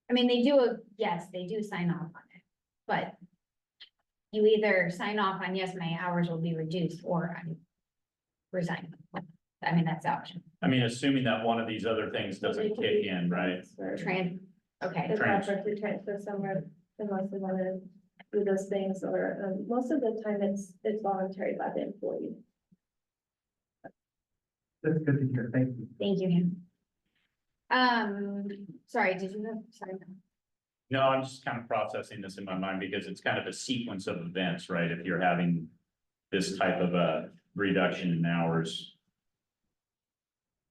I mean, they do, yes, they do sign off on it, but you either sign off on, yes, my hours will be reduced, or I resign. I mean, that's the option. I mean, assuming that one of these other things doesn't kick in, right? Okay. It's offered to transfer somewhere unless they want to do those things, or, most of the time it's voluntary by the employee. That's good to hear, thank you. Thank you. Sorry, did you have, sorry. No, I'm just kind of processing this in my mind because it's kind of a sequence of events, right? If you're having this type of a reduction in hours,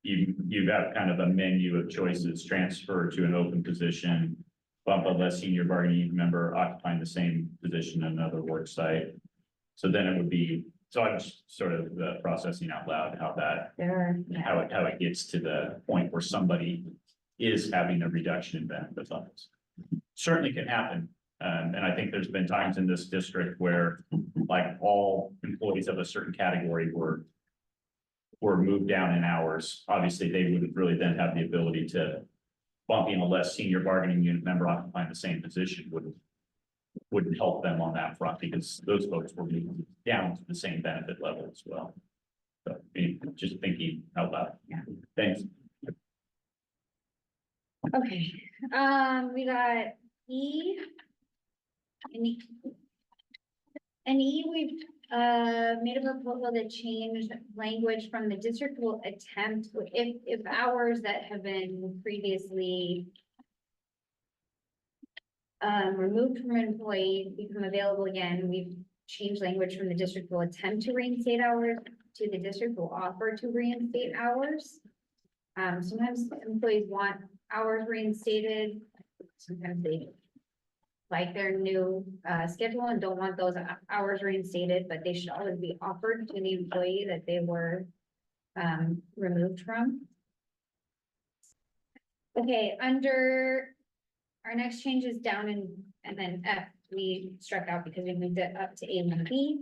you have kind of a menu of choices: transfer to an open position, bump a less senior bargaining member occupying the same position in another work site. So then it would be, so I'm just sort of processing out loud how that, how it gets to the point where somebody is having a reduction in benefit levels. Certainly can happen. And I think there's been times in this district where like all employees of a certain category were moved down in hours. Obviously, they wouldn't really then have the ability to bump in a less senior bargaining unit member occupying the same position wouldn't help them on that front because those folks were moved down to the same benefit level as well. So just thinking out loud. Yeah. Thanks. Okay, we got E. And E, we've made a proposal to change language from the district will attempt, if hours that have been previously removed from an employee become available again, we've changed language from the district will attempt to reinstate hours to the district will offer to reinstate hours. Sometimes employees want hours reinstated, sometimes they like their new schedule and don't want those hours reinstated, but they should always be offered to the employee that they were removed from. Okay, under our next change is down and then F we struck out because we moved it up to A and B.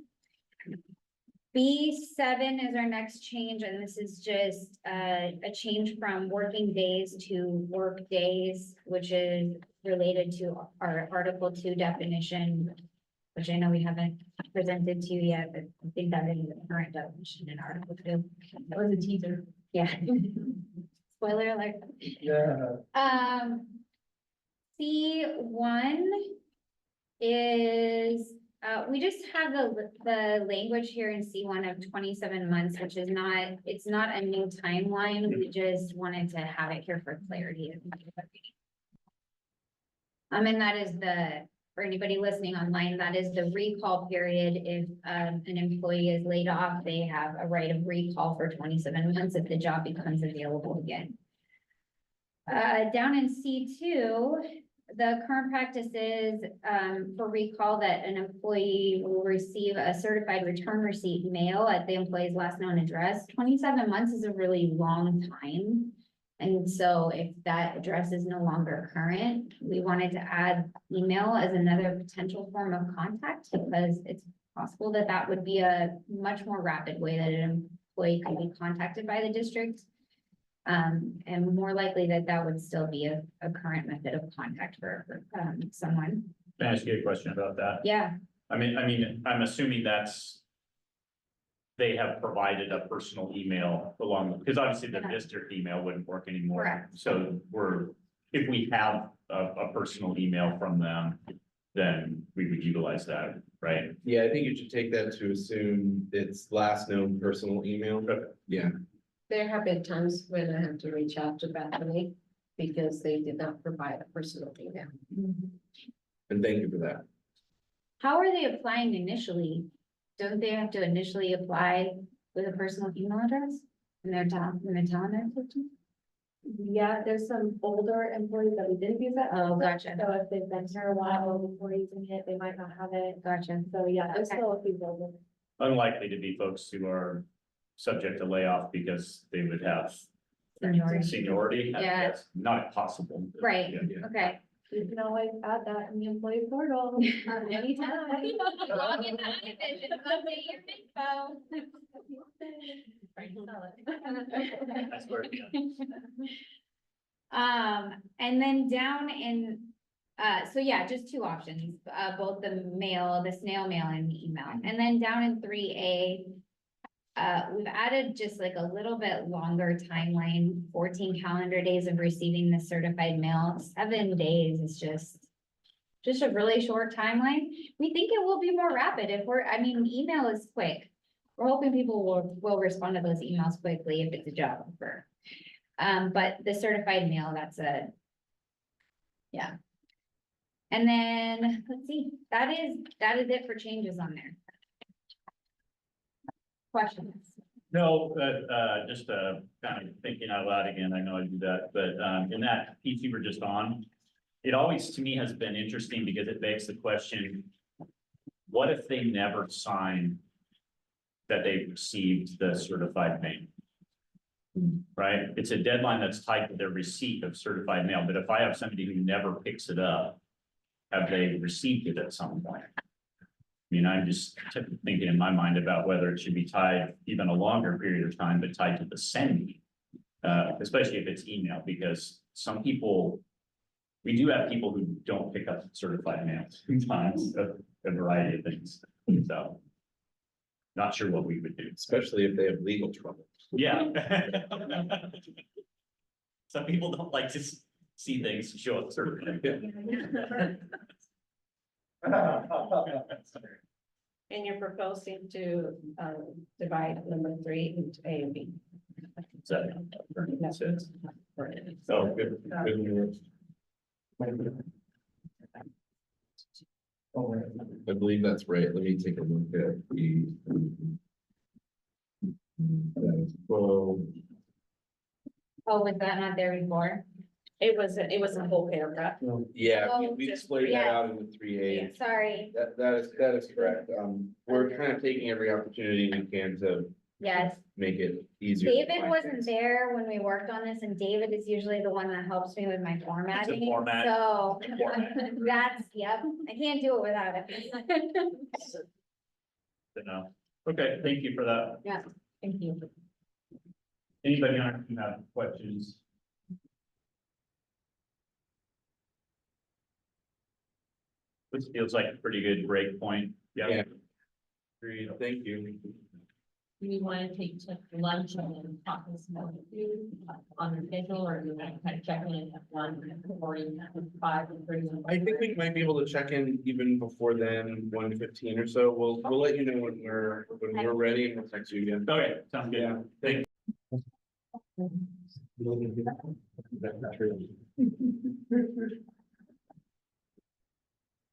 B7 is our next change, and this is just a change from working days to work days, which is related to our Article 2 definition, which I know we haven't presented to you yet, but I think that is the current definition in Article 2. That was a teaser. Yeah. Spoiler alert. Yeah. C1 is we just have the language here in C1 of 27 months, which is not, it's not a new timeline. We just wanted to have it here for clarity. And that is for anybody listening online, that is the recall period. If an employee is laid off, they have a right of recall for 27 months if the job becomes available again. Down in C2, the current practice is for recall that an employee will receive a certified return receipt mail at the employee's last known address. 27 months is a really long time. And so if that address is no longer current, we wanted to add email as another potential form of contact because it's possible that that would be a much more rapid way that an employee could be contacted by the district. And more likely that that would still be a current method of contact for someone. Can I ask you a question about that? Yeah, I mean, I'm assuming they have provided a personal email along, because obviously the Yeah. district email wouldn't work anymore. Correct. So if we have a personal email from them, then we would utilize that, right? Yeah, I think you should take that to assume it's last known personal email. Yeah, There have been times when I have to reach out to Bethany because they did not provide a personal email. and thank you for that. how are they applying initially? Don't they have to initially apply with a personal email address in their talent system? Yeah, there's some older employees that we didn't use that. Oh, gotcha. So if they've been here a while before using it, they might not have it. Gotcha. So yeah, there's Okay. still a few older. Unlikely to be folks who are subject to layoff because they would have seniority. Yeah. That's not possible. Right, Yeah. okay. You can always add that in the employee portal. Anytime. Log in to iVision, update your info. I swear to God. And then down in, so yeah, just two options, both the snail mail and the email. And then down in 3A, we've added just like a little bit longer timeline, 14 calendar days of receiving the certified mail. 7 days is just a really short timeline. We think it will be more rapid if I mean, email is quick. We're hoping people will respond to those emails quickly if it's a job offer. But the certified mail, yeah. And then, let's see, that is it for changes on there. Questions? No, just kind of thinking out loud again, I know I do that, but in that piece you were just on, it always to me has been interesting because it begs the question, what if they never sign that they received the certified mail? Right? It's a deadline that's tied to their receipt of certified mail, but if I have somebody who never picks it up, have they received it at some point? I mean, I'm just thinking in my mind about whether it should be tied even a longer period of time, but tied to the sending. Especially if it's email, because some people, we do have people who don't pick up certified mail sometimes, a variety of things, so. Not sure what we would do. Especially if they have legal trouble. Yeah. Some people don't like to see things show up certified. And you're proposing to, divide number 3 into A and B. So, Oh, good, good news. I believe that's right. Let me take a look at the. Well, Oh, was that not there before? It was a whole paragraph. yeah, we Oh, displayed that yeah. out in the 3A. Sorry, That is correct. We're kind of taking every opportunity we can to yes. make it easier. to David find wasn't things. there when we worked on this, and David is usually the one that helps me with my formatting, format. so that's, yep, I can't do it without it. no. Okay, thank you for that. Yeah, thank you. Anybody on our team have questions? Which feels like a pretty good break point. Yeah. Agreed. Thank you. Do we want to take lunch and then talk this more with you on the schedule, or do we want to kind of check in at 1:45 and 3? I think we might be able to check in even before then, 1:15 or so. We'll let you know when we're ready, and we'll text you again. Okay, sounds good. Yeah. Thank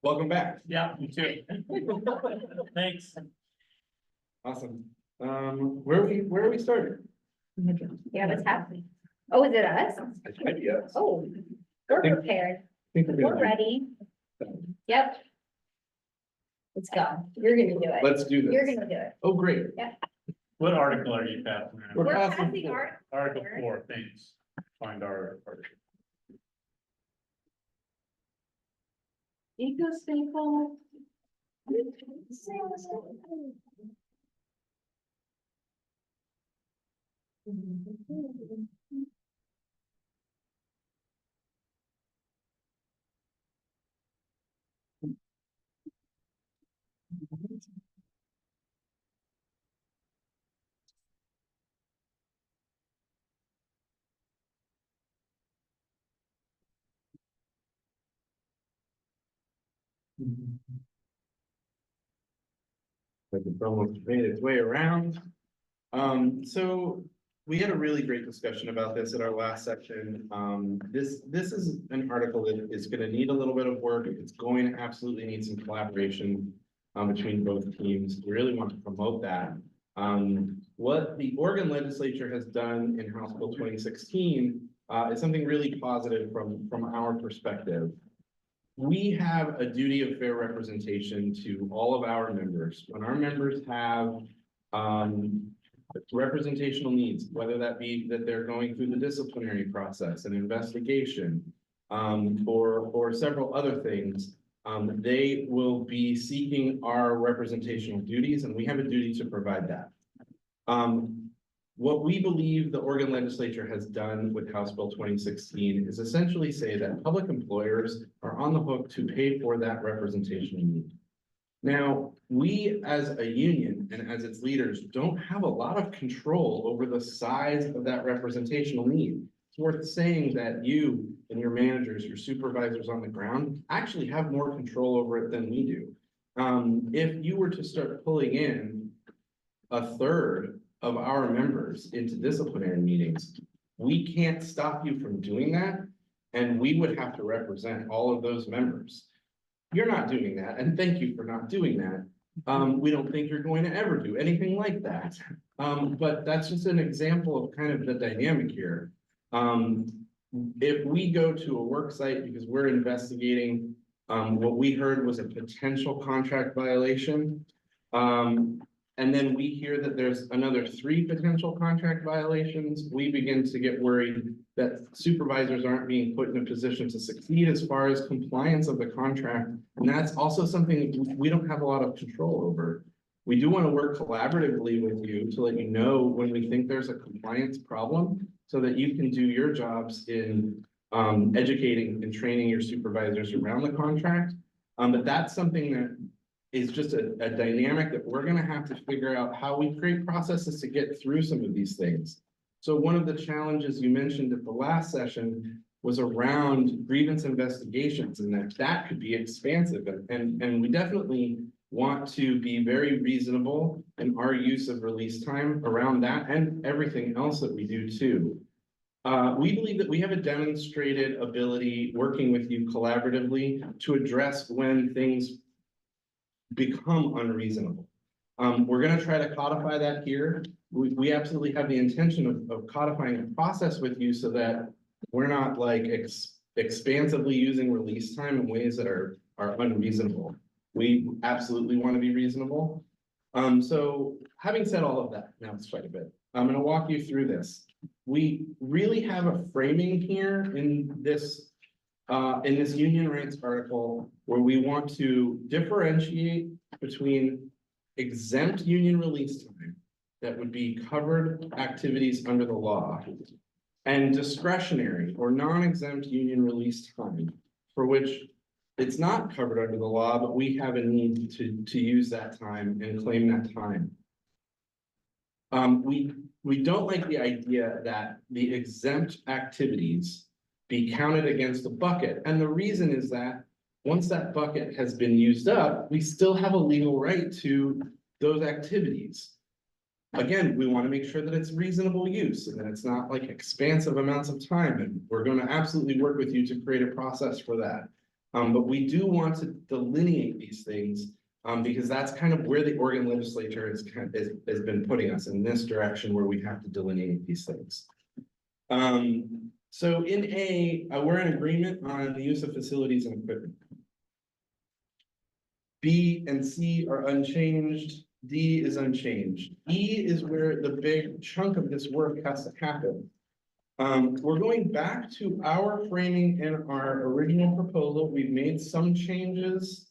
Welcome back. Yeah, you too. Thanks. Awesome. Where are we starting? Yeah, what's happening? Oh, is it us? Yes. Oh, we're prepared, we're ready. Yep. Let's go, you're gonna do it. Let's do this. You're gonna do it. Oh, great. What article are you passing? around? We're We're passing passing forward. our. Article 4, thanks. Find our article. Eco-stable. Like it's almost made its way around. So we had a really great discussion about this at our last section. This is an article that is gonna need a little bit of work. It's going to absolutely need some collaboration between both teams. We really want to promote that. What the Oregon legislature has done in House Bill 2016 is something really positive from our perspective. We have a duty of fair representation to all of our members. When our members have representational needs, whether that be that they're going through the disciplinary process, an investigation, or several other things, they will be seeking our representational duties, and we have a duty to provide that. What we believe the Oregon legislature has done with House Bill 2016 is essentially say that public employers are on the hook to pay for that representational need. Now, we as a union and as its leaders don't have a lot of control over the size of that representational need. It's worth saying that you and your managers, your supervisors on the ground actually have more control over it than we do. If you were to start pulling in a third of our members into disciplinary meetings, we can't stop you from doing that, and we would have to represent all of those members. You're not doing that, and thank you for not doing that. We don't think you're going to ever do anything like that. But that's just an example of kind of the dynamic here. If we go to a work site because we're investigating what we heard was a potential contract violation, and then we hear that there's another 3 potential contract violations, we begin to get worried that supervisors aren't being put in a position to succeed as far as compliance of the contract. And that's also something we don't have a lot of control over. We do want to work collaboratively with you to let you know when we think there's a compliance problem so that you can do your jobs in educating and training your supervisors around the contract. But that's something that is just a dynamic that we're gonna have to figure out how we create processes to get through some of these things. So one of the challenges you mentioned at the last session was around grievance investigations, and that could be expansive, and we definitely want to be very reasonable in our use of release time around that and everything else that we do too. We believe that we have a demonstrated ability working with you collaboratively to address when things become unreasonable. We're gonna try to codify that here. We absolutely have the intention of codifying a process with you so that we're not like expansively using release time in ways that are unreasonable. We absolutely want to be reasonable. So having said all of that, now it's quite a bit. I'm gonna walk you through this. We really have a framing here in this union rights article where we want to differentiate between exempt union release time that would be covered activities under the law and discretionary or non-exempt union release time for which it's not covered under the law, but we have a need to use that time and claim that time. We don't like the idea that the exempt activities be counted against the bucket. And the reason is that once that bucket has been used up, we still have a legal right to those activities. Again, we want to make sure that it's reasonable use and that it's not like expansive amounts of time. And we're going to absolutely work with you to create a process for that. But we do want to delineate these things because that's kind of where the Oregon legislature has been putting us in this direction where we have to delineate these things. So in A, we're in agreement on the use of facilities and equipment. B and C are unchanged. D is unchanged. E is where the big chunk of this work has to happen. We're going back to our framing in our original proposal. We've made some changes.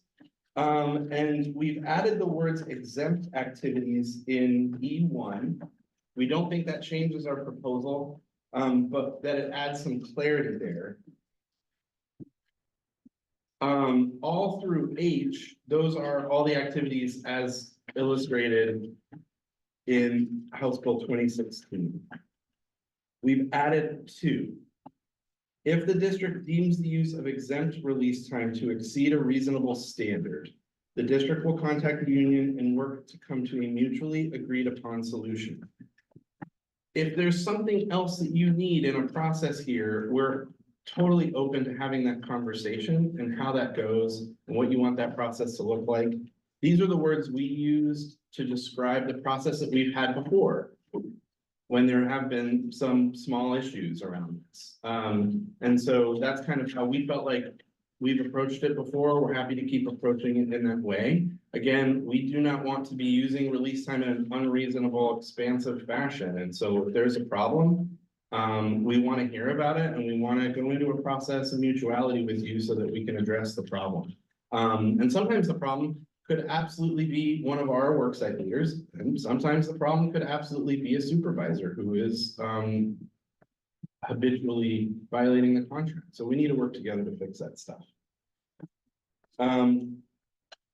And we've added the words exempt activities in E1. We don't think that changes our proposal. But that it adds some clarity there. All through H, those are all the activities as illustrated in House Bill 2016. We've added 2. If the district deems the use of exempt release time to exceed a reasonable standard, the district will contact the union and work to come to a mutually agreed upon solution. If there's something else that you need in a process here, we're totally open to having that conversation and how that goes and what you want that process to look like. These are the words we used to describe the process that we've had before when there have been some small issues around this. And so that's kind of how we felt like we've approached it before. We're happy to keep approaching it in that way. Again, we do not want to be using release time in an unreasonable, expansive fashion. And so if there's a problem, we want to hear about it and we want to go into a process of mutuality with you so that we can address the problem. And sometimes the problem could absolutely be one of our worksite leaders, and sometimes the problem could absolutely be a supervisor who is habitually violating the contract. So we need to work together to fix that stuff.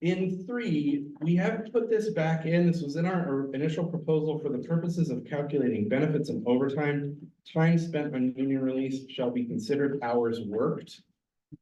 In 3, we have put this back in. This was in our initial proposal for the purposes of calculating benefits and overtime. Time spent on union release shall be considered hours worked.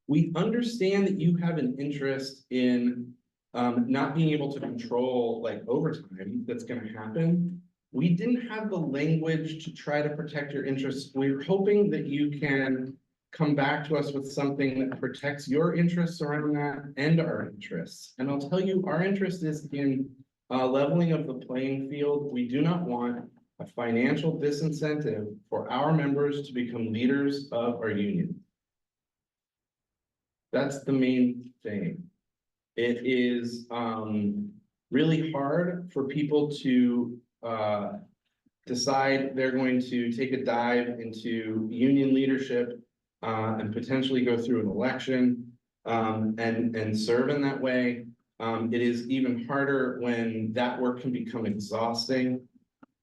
We understand that you have an interest in not being able to control like overtime that's going to happen. We didn't have the language to try to protect your interests. We're hoping that you can come back to us with something that protects your interests around that and our interests. And I'll tell you, our interest is in leveling of the playing field. We do not want a financial disincentive for our members to become leaders of our union. That's the main thing. It is really hard for people to decide they're going to take a dive into union leadership and potentially go through an election and serve in that way. It is even harder when that work can become exhausting.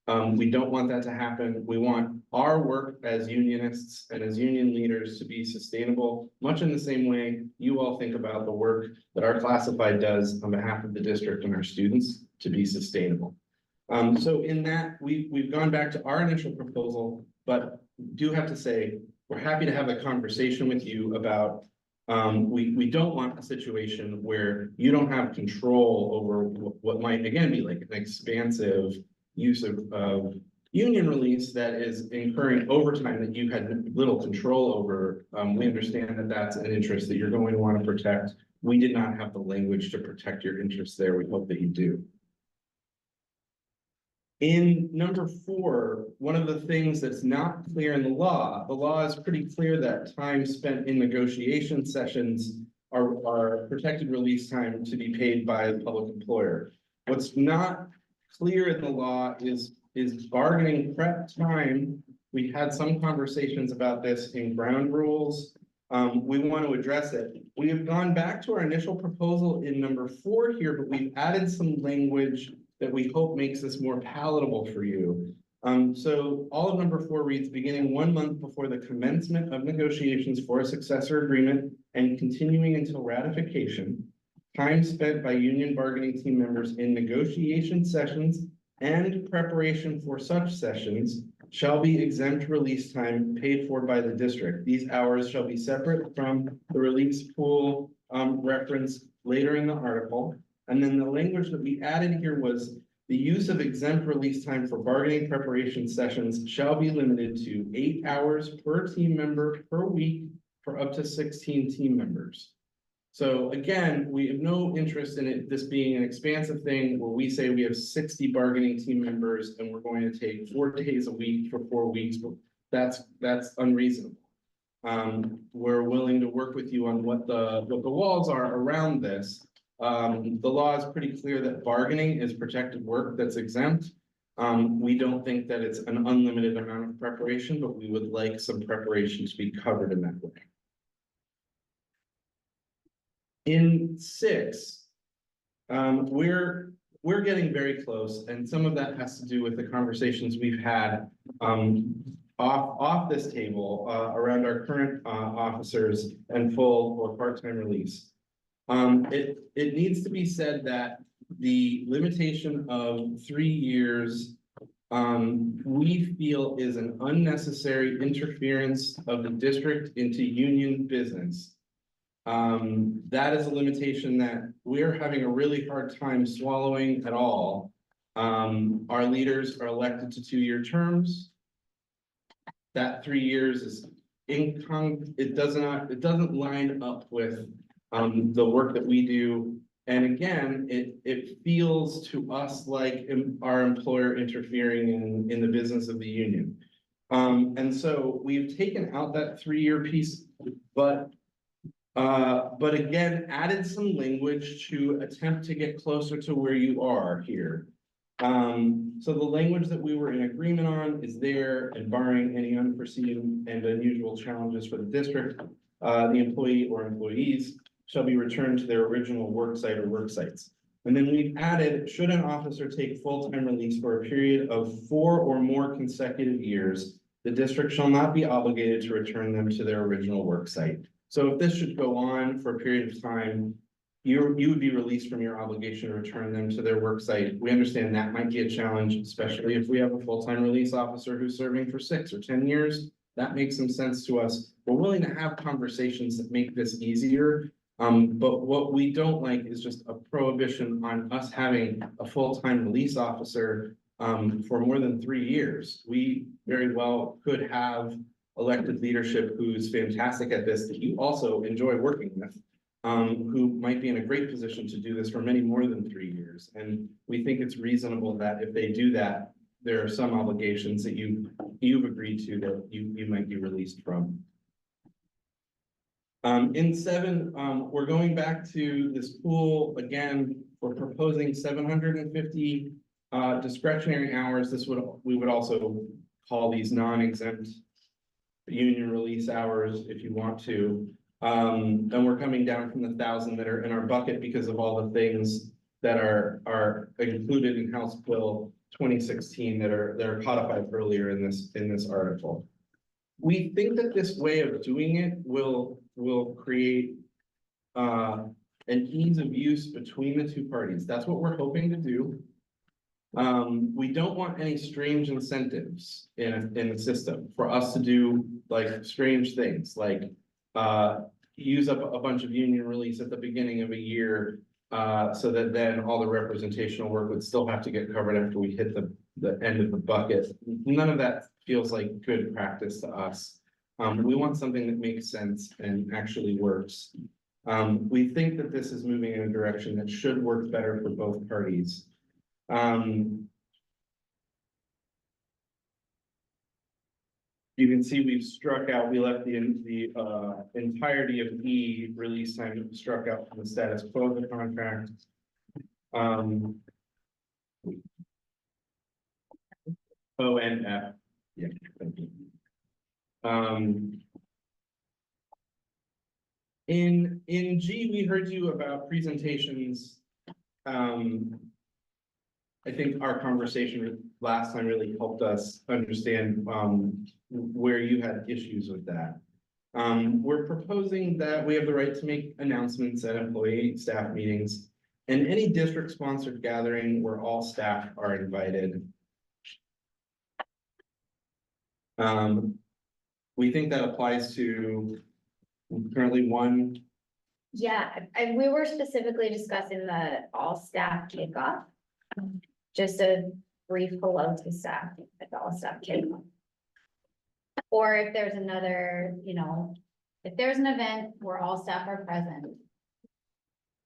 We don't want that to happen. We want our work as unionists and as union leaders to be sustainable, much in the same way you all think about the work that our classified does on behalf of the district and our students to be sustainable. So in that, we've gone back to our initial proposal, but do have to say, we're happy to have a conversation with you about, we don't want a situation where you don't have control over what might again be like an expansive use of union release that is incurring overtime that you had little control over. We understand that that's an interest that you're going to want to protect. We did not have the language to protect your interests there. We hope that you do. In number 4, one of the things that's not clear in the law is pretty clear that time spent in negotiation sessions are protected release time to be paid by the public employer. What's not clear in the law is bargaining prep time. We had some conversations about this in ground rules. We want to address it. We have gone back to our initial proposal in number 4 here, but we've added some language that we hope makes this more palatable for you. So all of number 4 reads, beginning 1 month before the commencement of negotiations for a successor agreement and continuing until ratification, time spent by union bargaining team members in negotiation sessions and preparation for such sessions shall be exempt release time paid for by the district. These hours shall be separate from the release pool reference later in the article. And then the language that we added here was the use of exempt release time for bargaining preparation sessions shall be limited to 8 hours per team member per week for up to 16 team members. So again, we have no interest in this being an expansive thing where we say we have 60 bargaining team members and we're going to take 4 days a week for 4 weeks. That's unreasonable. We're willing to work with you on what the walls are around this. The law is pretty clear that bargaining is protected work that's exempt. We don't think that it's an unlimited amount of preparation, but we would like some preparation to be covered in that way. In 6, we're getting very close, and some of that has to do with the conversations we've had off this table around our current officers and full or part-time release. It needs to be said that the limitation of 3 years we feel is an unnecessary interference of the district into union business. That is a limitation that we're having a really hard time swallowing at all. Our leaders are elected to 2-year terms. That 3 years is it doesn't line up with the work that we do. And again, it feels to us like our employer interfering in the business of the union. And so we've taken out that 3-year piece, but again, added some language to attempt to get closer to where you are here. So the language that we were in agreement on is there, and barring any unforeseen and unusual challenges for the district, the employee or employees shall be returned to their original work site or work sites. And then we've added, should an officer take full-time release for a period of 4 or more consecutive years, the district shall not be obligated to return them to their original work site. So if this should go on for a period of time, you would be released from your obligation to return them to their work site. We understand that might be a challenge, especially if we have a full-time release officer who's serving for 6 or 10 years. That makes some sense to us. We're willing to have conversations that make this easier. But what we don't like is just a prohibition on us having a full-time release officer for more than 3 years. We very well could have elected leadership who's fantastic at this, that you also enjoy working with, who might be in a great position to do this for many more than 3 years. And we think it's reasonable that if they do that, there are some obligations that you've agreed to that you might be released from. In 7, we're going back to this pool again. We're proposing 750 discretionary hours. We would also call these non-exempt union release hours if you want to. And we're coming down from the 1,000 that are in our bucket because of all the things that are included in House Bill 2016 that are codified earlier in this article. We think that this way of doing it will create an ease of use between the two parties. That's what we're hoping to do. We don't want any strange incentives in the system for us to do like strange things, like use up a bunch of union release at the beginning of a year, so that then all the representational work would still have to get covered after we hit the end of the bucket. None of that feels like good practice to us. We want something that makes sense and actually works. We think that this is moving in a direction that should work better for both parties. You can see we've struck out, we left the entirety of E release time struck out from the status quo of the contract. O and F. Yeah, thank you. In G, we heard you about presentations. I think our conversation last time really helped us understand where you had issues with that. We're proposing that we have the right to make announcements at employee staff meetings and any district sponsored gathering where all staff are invited. We think that applies to currently one. Yeah, and we were specifically discussing the all staff kickoff. Just a brief hello to staff at the all staff kickoff. Or if there's another, if there's an event where all staff are present.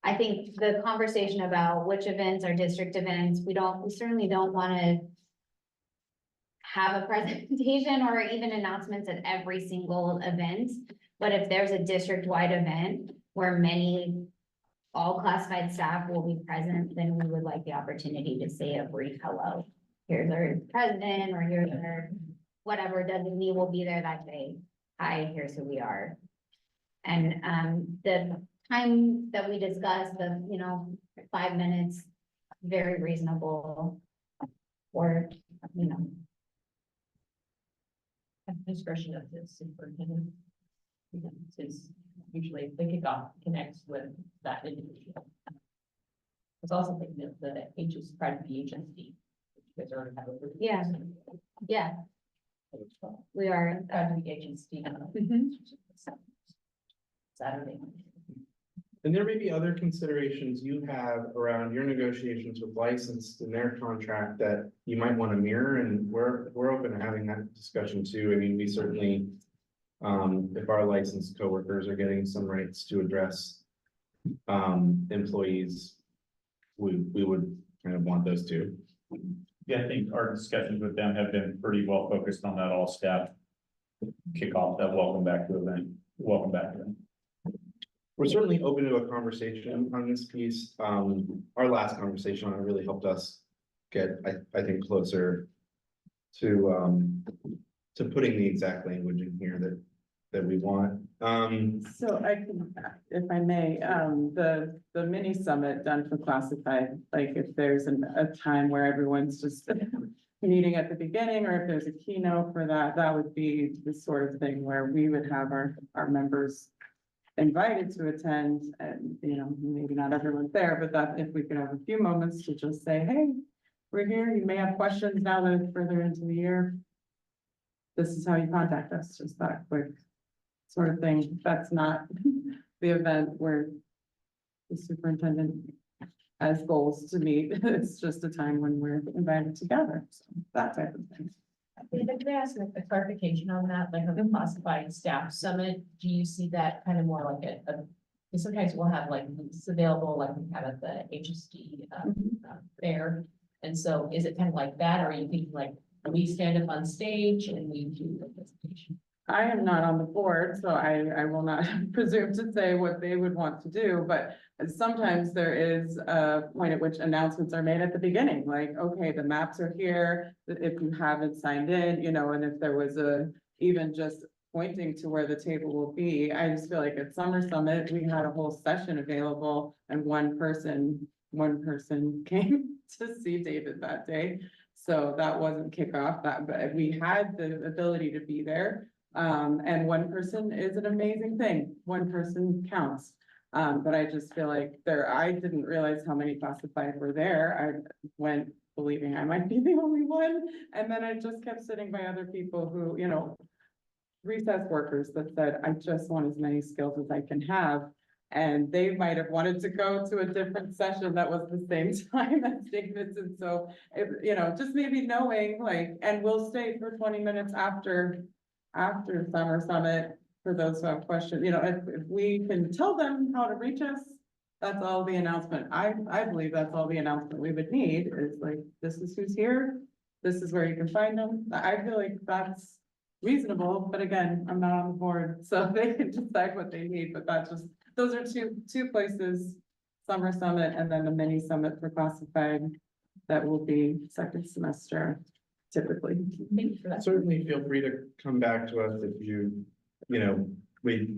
I think the conversation about which events are district events, we certainly don't want to have a presentation or even announcements at every single event. But if there's a district-wide event where all classified staff will be present, then we would like the opportunity to say a brief hello. Here's our president, or here's our whatever designee will be there that day. Hi, here's who we are. And the time that we discussed, 5 minutes, very reasonable. Or, At the discretion of the superintendent. Since usually the kickoff connects with that individual. It's also thinking of the HS, part of the HSD. Because already have a. Yeah. We are. Part of the HSD. Saturday. And there may be other considerations you have around your negotiations with licensed in their contract that you might want to mirror, and we're open to having that discussion too. I mean, we certainly, if our licensed coworkers are getting some rights to address employees, we would kind of want those too. Yeah, I think our discussions with them have been pretty well focused on that all staff kickoff, that welcome back to event. Welcome back to them. We're certainly open to a conversation on this piece. Our last conversation on it really helped us get, I think, closer to putting the exact language in here that we want. So I can, if I may, the mini summit done for classified, like if there's a time where everyone's just meeting at the beginning, or if there's a keynote for that, that would be the sort of thing where we would have our members invited to attend, and, you know, maybe not everyone's there, but that if we could have a few moments to just say, hey, we're here, you may have questions now that it's further into the year. This is how you contact us, just that quick sort of thing. That's not the event where the superintendent has goals to meet. It's just a time when we're invited together, so that type of thing. If I could ask a clarification on that, like on the classified staff summit, do you see that kind of more like because sometimes we'll have like booths available, like we have at the HSD fair. And so is it kind of like that, or are you thinking like we stand up on stage and we do the presentation? I am not on the board, so I will not presume to say what they would want to do, but sometimes there is a point at which announcements are made at the beginning, like, okay, the maps are here, if you haven't signed in, you know, and if there was even just pointing to where the table will be. I just feel like at Summer Summit, we had a whole session available and one person came to see David that day. So that wasn't kickoff, but we had the ability to be there. And one person is an amazing thing. One person counts. But I just feel like I didn't realize how many classified were there. I went believing I might be the only one. And then I just kept sitting by other people who, you know, recess workers that said, I just want as many skills as I can have. And they might have wanted to go to a different session that was the same time as David's. And so, you know, just maybe knowing like, and we'll stay for 20 minutes after Summer Summit for those who have questions, you know, if we can tell them how to reach us, that's all the announcement. I believe that's all the announcement we would need is like, this is who's here. This is where you can find them. I feel like that's reasonable, but again, I'm not on the board, so they can decide what they need, but those are two places, Summer Summit and then the mini summit for classified that will be second semester typically. Thank you for that. Certainly feel free to come back to us if you know, we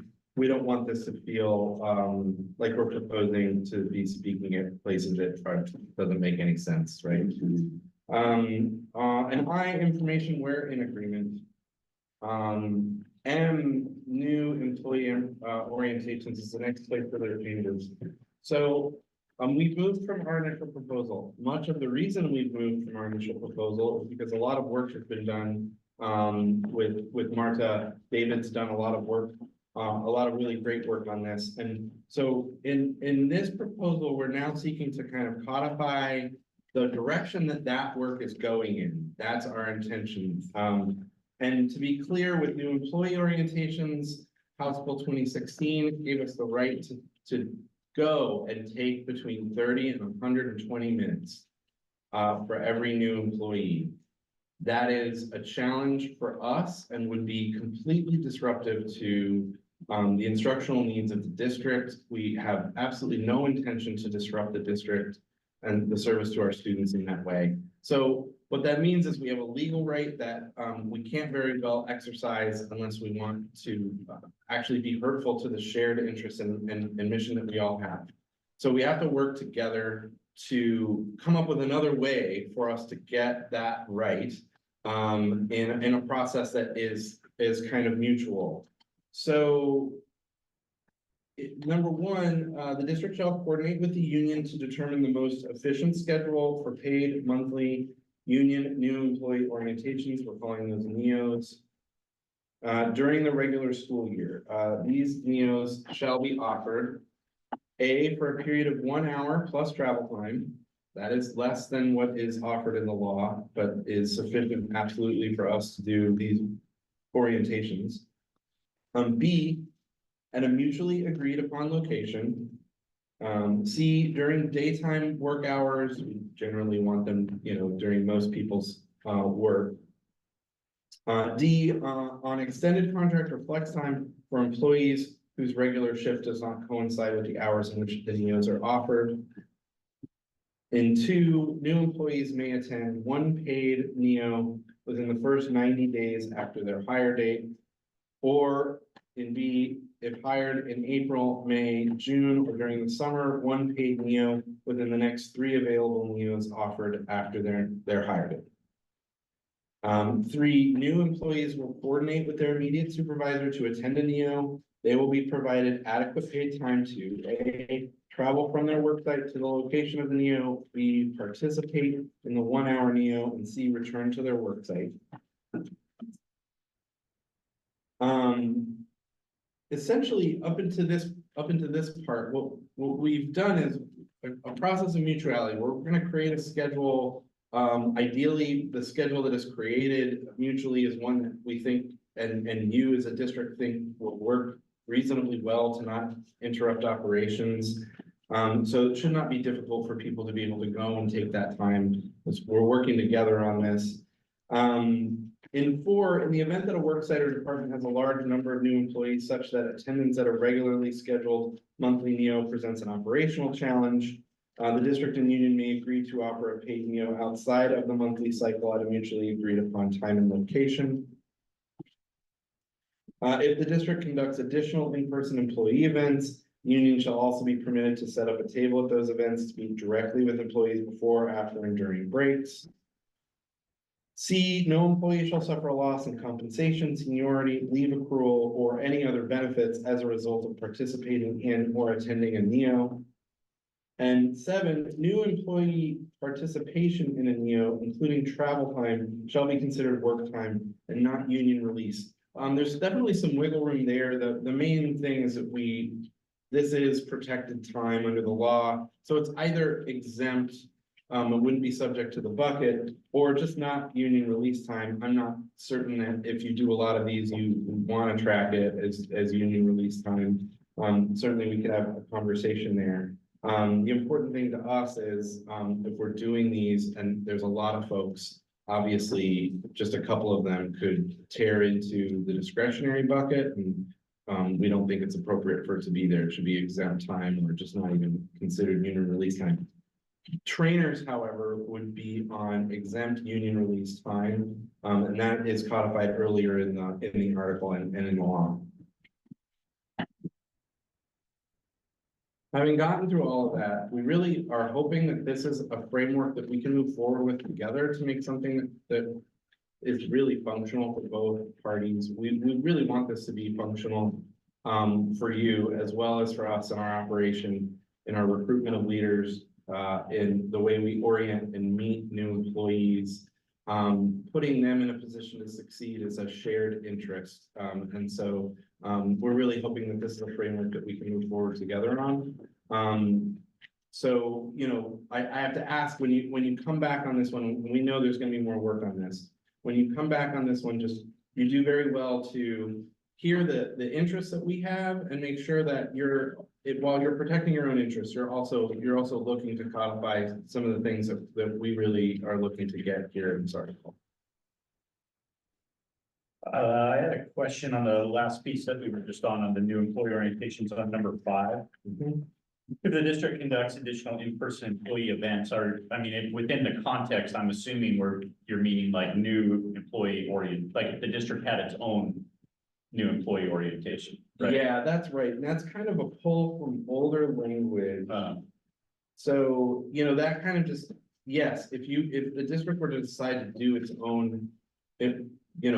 don't want this to feel like we're proposing to be speaking at places that doesn't make any sense, right? And information, we're in agreement. New employee orientations is the next place for their changes. So we've moved from our initial proposal. Much of the reason we've moved from our initial proposal is because a lot of work has been done with Marta. David's done a lot of work, a lot of really great work on this. And so in this proposal, we're now seeking to kind of codify the direction that work is going in. That's our intention. And to be clear, with new employee orientations, House Bill 2016 gave us the right to go and take between 30 and 120 minutes for every new employee. That is a challenge for us and would be completely disruptive to the instructional needs of the district. We have absolutely no intention to disrupt the district and the service to our students in that way. So what that means is we have a legal right that we can't very well exercise unless we want to actually be hurtful to the shared interest and mission that we all have. So we have to work together to come up with another way for us to get that right in a process that is kind of mutual. So number one, the district shall coordinate with the union to determine the most efficient schedule for paid monthly union new employee orientations. We're calling those NEOs. During the regular school year, these NEOs shall be offered for a period of 1 hour plus travel time. That is less than what is offered in the law, but is sufficient absolutely for us to do these orientations. B, at a mutually agreed upon location. C, during daytime work hours, we generally want them, you know, during most people's work. D, on extended contract or flex time for employees whose regular shift does not coincide with the hours in which the NEOs are offered. And 2, new employees may attend one paid NEO within the first 90 days after their hire date. Or in B, if hired in April, May, June, or during the summer, one paid NEO within the next 3 available NEOs offered after their hire date. 3, new employees will coordinate with their immediate supervisor to attend a NEO They will be provided adequate paid time to A, travel from their work site to the location of the NEO, B, participate in the 1 hour NEO, and C, return to their work site. Essentially, up into this part, what we've done is a process of mutuality. We're gonna create a schedule. Ideally, the schedule that is created mutually is one that we think and you as a district think will work reasonably well to not interrupt operations. So it should not be difficult for people to be able to go and take that time. We're working together on this. In 4, in the event that a work site or department has a large number of new employees such that attendance at a regularly scheduled monthly NEO presents an operational challenge, the district and union may agree to offer a paid NEO outside of the monthly cycle at a mutually agreed upon time and location. If the district conducts additional in-person employee events, union shall also be permitted to set up a table at those events to meet directly with employees before, after, and during breaks. C, no employee shall suffer a loss in compensation, seniority, leave accrual, or any other benefits as a result of participating in or attending a NEO. And 7, new employee participation in a NEO, including travel time, shall be considered work time and not union release. There's definitely some wiggle room there. The main thing is that this is protected time under the law. So it's either exempt, it wouldn't be subject to the bucket, or just not union release time. I'm not certain that if you do a lot of these, you want to track it as union release time. Certainly we could have a conversation there. The important thing to us is, if we're doing these, and there's a lot of folks, obviously, just a couple of them could tear into the discretionary bucket, and we don't think it's appropriate for it to be there. It should be exempt time or just not even considered union release time. Trainers, however, would be on exempt union release time, and that is codified earlier in the article and in the law. Having gotten through all of that, we really are hoping that this is a framework that we can move forward with together to make something that is really functional for both parties. We really want this to be functional for you as well as for us in our operation, in our recruitment of leaders, in the way we orient and meet new employees. Putting them in a position to succeed is a shared interest. And so we're really hoping that this is a framework that we can move forward together on. So, you know, I have to ask, when you come back on this one, we know there's going to be more work on this. When you come back on this one, you do very well to hear the interests that we have and make sure that while you're protecting your own interests, you're also looking to codify some of the things that we really are looking to get here in this article. I had a question on the last piece that we were just on the new employee orientations on number 5. If the district conducts additional in-person employee events, within the context, I'm assuming you're meaning like new employee like if the district had its own new employee orientation, right? Yeah, that's right. And that's kind of a pull from older language. So, you know, that kind of yes, if the district were to decide to do its own,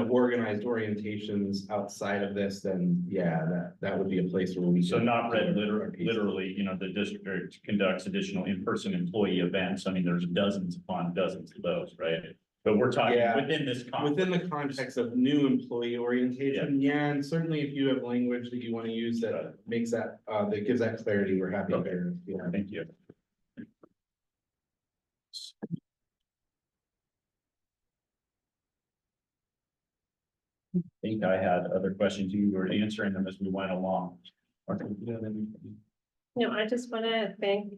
organized orientations outside of this, then yeah, that would be a place where we. So not read literally, the district conducts additional in-person employee events. I mean, there's dozens upon dozens of those, right? But we're talking within this context. Within the context of new employee orientation, yeah, and certainly if you have language that you want to use that makes that, that gives that clarity, we're happy to. Yeah, thank you. I think I had other questions. You were answering them as we went along. No, I just want to thank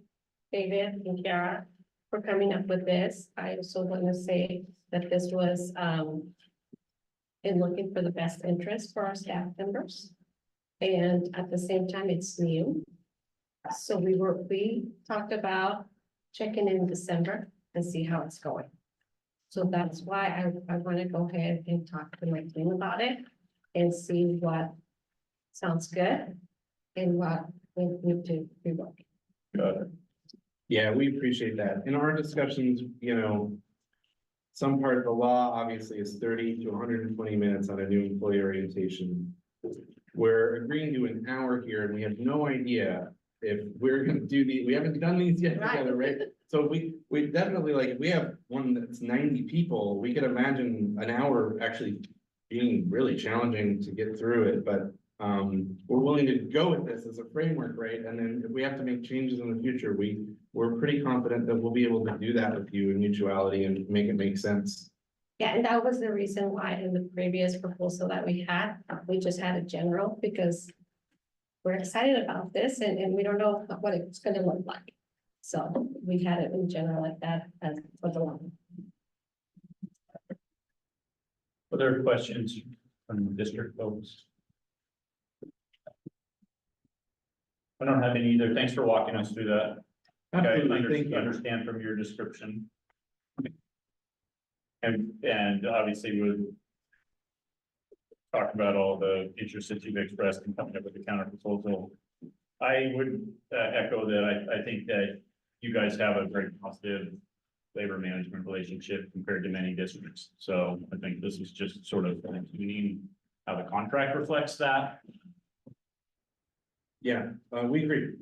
David and Kiara for coming up with this. I also want to say that this was in looking for the best interest for our staff members. And at the same time, it's new. So we talked about checking in December and see how it's going. So that's why I want to go ahead and talk to my team about it and see what sounds good and what we need to rework. Got it. Yeah, we appreciate that. In our discussions, some part of the law obviously is 30 to 120 minutes on a new employee orientation. we're agreeing to an hour here and we have no idea if we're gonna do we haven't done these yet together, right? So we definitely, like, if we have one that's 90 people, we could imagine an hour actually being really challenging to get through it, but we're willing to go with this as a framework, right? And then if we have to make changes in the future, we're pretty confident that we'll be able to do that with you in mutuality and make it make sense. Yeah, and that was the reason why in the previous proposal that we just had a general, because we're excited about this and we don't know what it's gonna look like. So we had it in general like that as for the one. Other questions from the district folks? I don't have any either. Thanks for walking us through that. Absolutely, thank you. Understand from your description. And obviously we'll talk about all the interests that you've expressed in coming up with the counter proposal. I would echo that. I think that you guys have a very positive labor management relationship compared to many districts. So I think this is just sort of tuning how the contract reflects that. Yeah, we agree.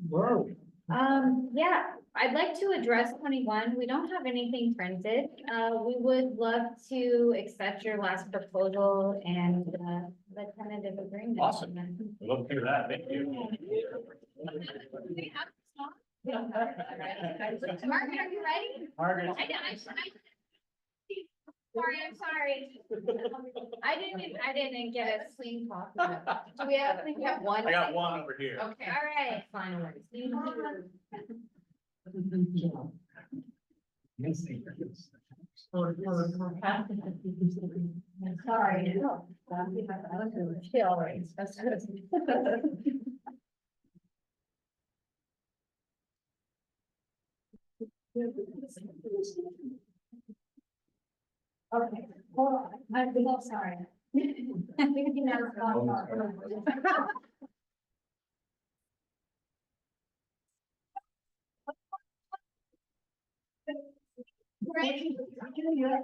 Where are we? Yeah, I'd like to address 21. We don't have anything printed. We would love to accept your last proposal and the tentative agreement. Awesome. We'd love to hear that. Thank you. Margaret, are you ready? Margaret. Sorry, I'm sorry. I didn't get a clean copy. Do we have one? I got one over here. Okay, all right. Finally. Sorry. Okay, hold on, I'm so sorry. I think you never thought. Great. Yeah.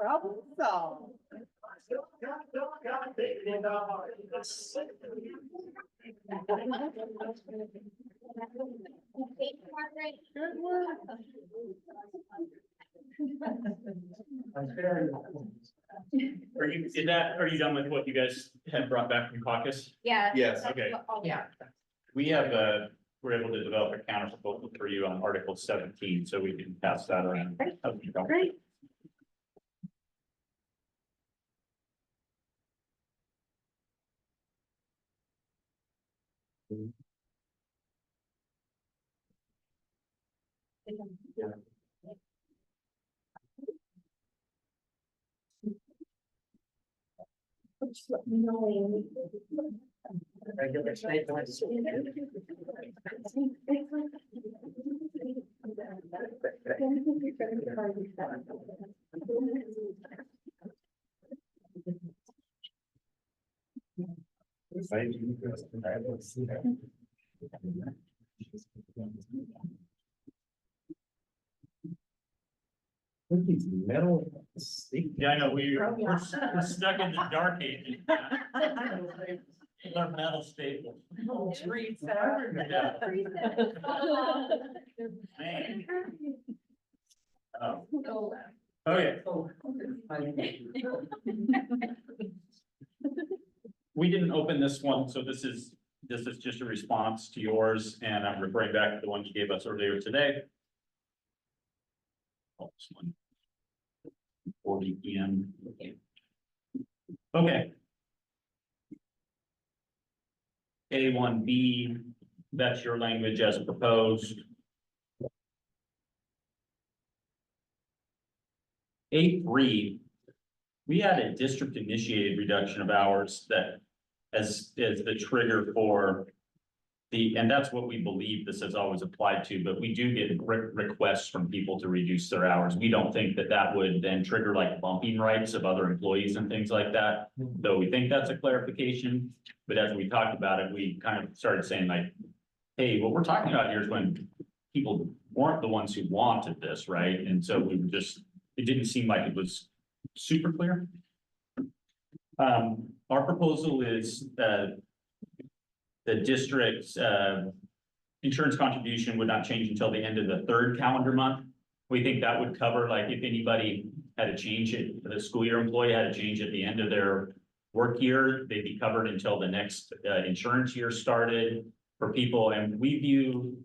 Problem solved. Are you done with what you guys had brought back from caucus? Yeah. Yes. Okay. Yeah. We have we're able to develop a counter proposal for you on Article 17, so we can pass that around. Great. Just let me know when you These metal. Yeah, I know, we're stuck in the dark ages. Our metal staple. Yeah. Man. Oh. Okay. We didn't open this one, so this is just a response to yours, and I'm referring back to the one you gave us earlier today. Oh, this one. 40 PM. Okay. A1B, that's your language as proposed. A3, we had a district initiated reduction of hours that as the trigger for and that's what we believe this has always applied to, but we do get requests from people to reduce their hours. We don't think that that would then trigger like bumping rights of other employees and things like that. Though we think that's a clarification, but as we talked about it, we kind of started saying like, hey, what we're talking about here is when people weren't the ones who wanted this, right? And so we were just, it didn't seem like it was super clear. Our proposal is, the district's insurance contribution would not change until the end of the 3rd calendar month. We think that would cover, like, if anybody had a change, the school year employee had a change at the end of their work year, they'd be covered until the next insurance year started for people. And we view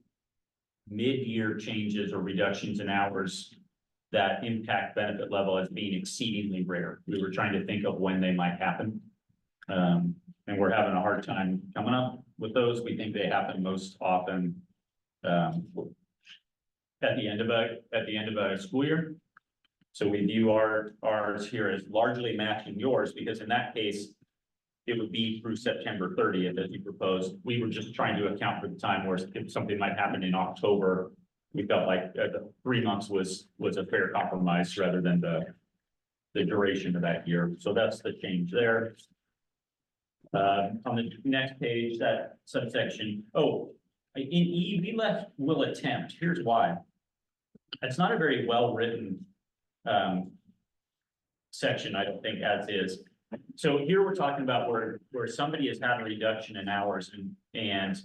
mid-year changes or reductions in hours that impact benefit level as being exceedingly rare. We were trying to think of when they might happen. And we're having a hard time coming up with those. We think they happen most often at the end of a school year. So we view ours here as largely matching yours, because in that case, it would be through September 30th as you proposed. We were just trying to account for the time where if something might happen in October, we felt like 3 months was a fair compromise rather than the duration of that year. So that's the change there. On the next page, that subsection, in E, we left will attempt. Here's why. It's not a very well-written section, I don't think, as is. So here we're talking about where somebody has had a reduction in hours and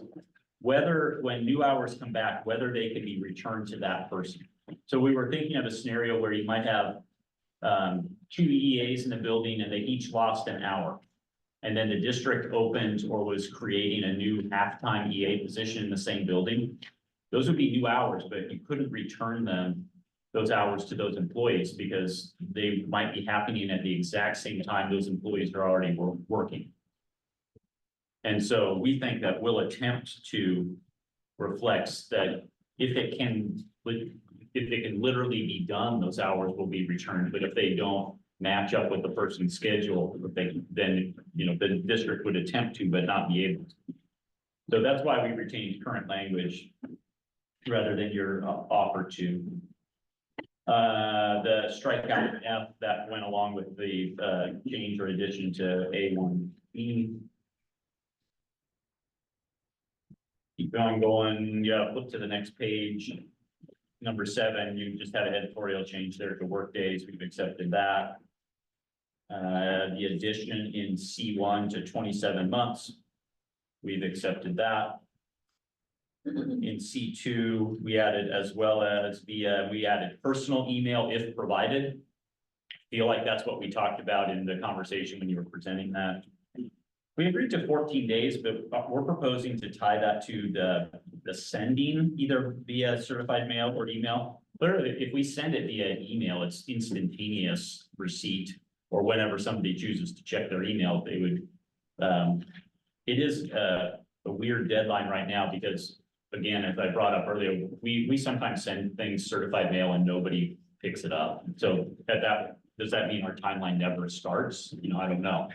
whether when new hours come back, whether they can be returned to that person. So we were thinking of a scenario where you might have 2 EAs in the building and they each lost an hour. And then the district opened or was creating a new half-time EA position in the same building. Those would be new hours, but you couldn't return those hours to those employees because they might be happening at the exact same time those employees are already working. And so we think that we'll attempt to reflect that if it can literally be done, those hours will be returned. But if they don't match up with the person's schedule, then the district would attempt to, but not be able to. So that's why we retained current language rather than your offer to. The strikeout F that went along with the change or addition to A1E. Keep going, yeah, flip to the next page. Number 7, you just had an editorial change there to work days. We've accepted that. The addition in C1 to 27 months. We've accepted that. In C2, we added as well as we added personal email if provided. Feel like that's what we talked about in the conversation when you were presenting that. We agreed to 14 days, but we're proposing to tie that to the sending either via certified mail or email. Literally, if we send it via email, it's instantaneous receipt, or whenever somebody chooses to check their email, they would. It is a weird deadline right now because, again, as I brought up earlier, we sometimes send things certified mail and nobody picks it up. So does that mean our timeline never starts? I don't know.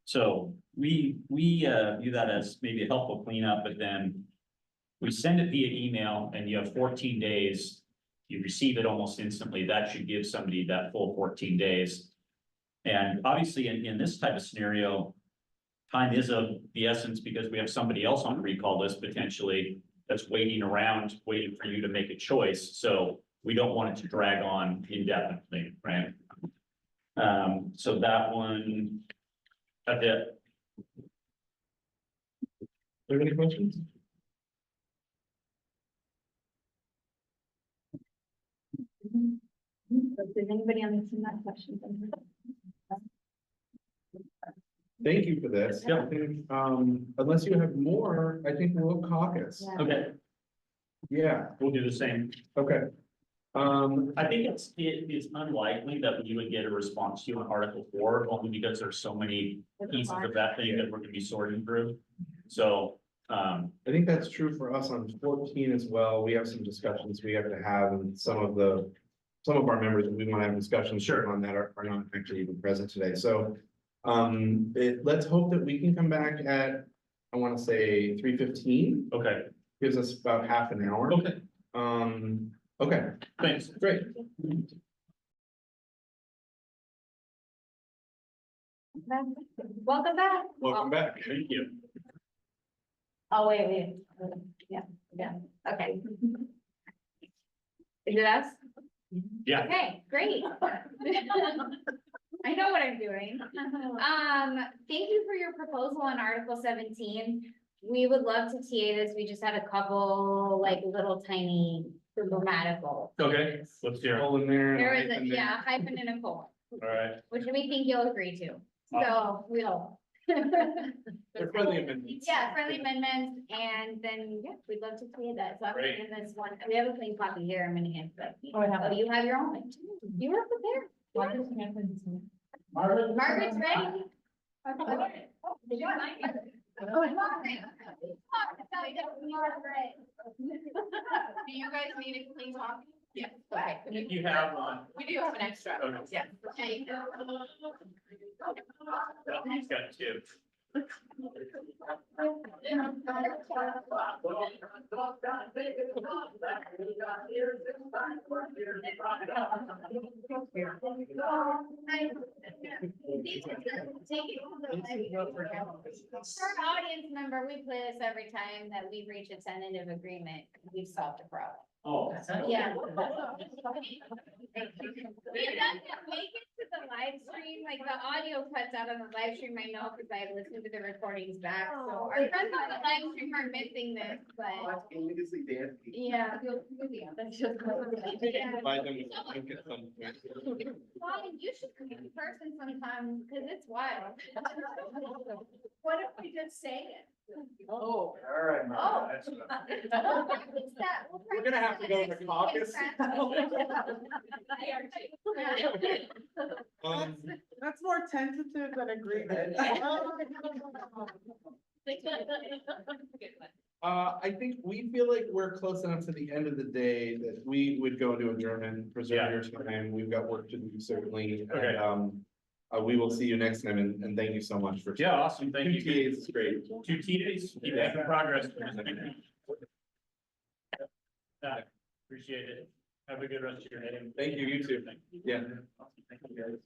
So we view that as maybe a helpful cleanup, but then we send it via email and you have 14 days, you receive it almost instantly. That should give somebody that full 14 days. And obviously in this type of scenario, time is of the essence because we have somebody else on the recall list potentially that's waiting around, waiting for you to make a choice. So we don't want it to drag on indefinitely, right? So that one, that's it. Are there any questions? Does anybody on this in that question? Thank you for this. Yep. I think, unless you have more, I think we'll caucus. Okay, Yeah, we'll do the same. okay. I think it's unlikely that we would get a response to you on Article 4, only because there's so many pieces of that thing that we're gonna be sorting through. So, I think that's true for us on 14 as well. We have some discussions we have to have and some of the some of our members that we want to have discussions on that are not actually even present today. So let's hope that we can come back at, I want to say 3:15. Okay, Gives us about half an hour. okay, Okay, thanks. great. Welcome back. Welcome back. Thank you. Oh, wait. Yeah, okay. Is it us? Yeah. Okay, great. I know what I'm doing. Thank you for your proposal on Article 17. We would love to TA this. We just had a couple like little tiny grammatical. Okay, let's hear it. All in there. There and was a a, yeah, a hyphen and a colon, All right. which we think you'll agree to. So we'll. They're friendly amendments. Yeah, friendly amendments, and then, yeah, we'd love to see that, so I'm gonna Great. hand this one, we have a clean copy here, I'm gonna hand it. Oh, I have Oh, you have your own, you were prepared. Margaret's ready. Did you like it? Do you guys need a clean copy? Yeah. Okay. You have one. We do have an extra. Okay. Yeah. He's got two. Short audience member, we play this every time that we reach a tentative agreement, we've solved a problem. Oh. Yeah. It doesn't make it to the live stream, like the audio cuts out on the live stream, I know, because I listened to the recordings back, so our friends on the live stream are missing this, but. Yeah. That's just. Provide them with a link at some point. Ryan, you should come in person sometime, because it's wild. What if we just say it? Oh. All right. Oh. We're gonna have to go to the caucus. That's more tentative than agreement. I think we feel like we're close enough to the end of the day that we would go into adjournment, preserve your time. We've got work to do certainly. Okay. And, we will see you next time and thank you so much for. Yeah, awesome. Thank you. 2 TAs is great. 2 TAs, keep making progress. Appreciate it. Have a good rest of your day. Thank you, you too. Yeah. Thank you, guys.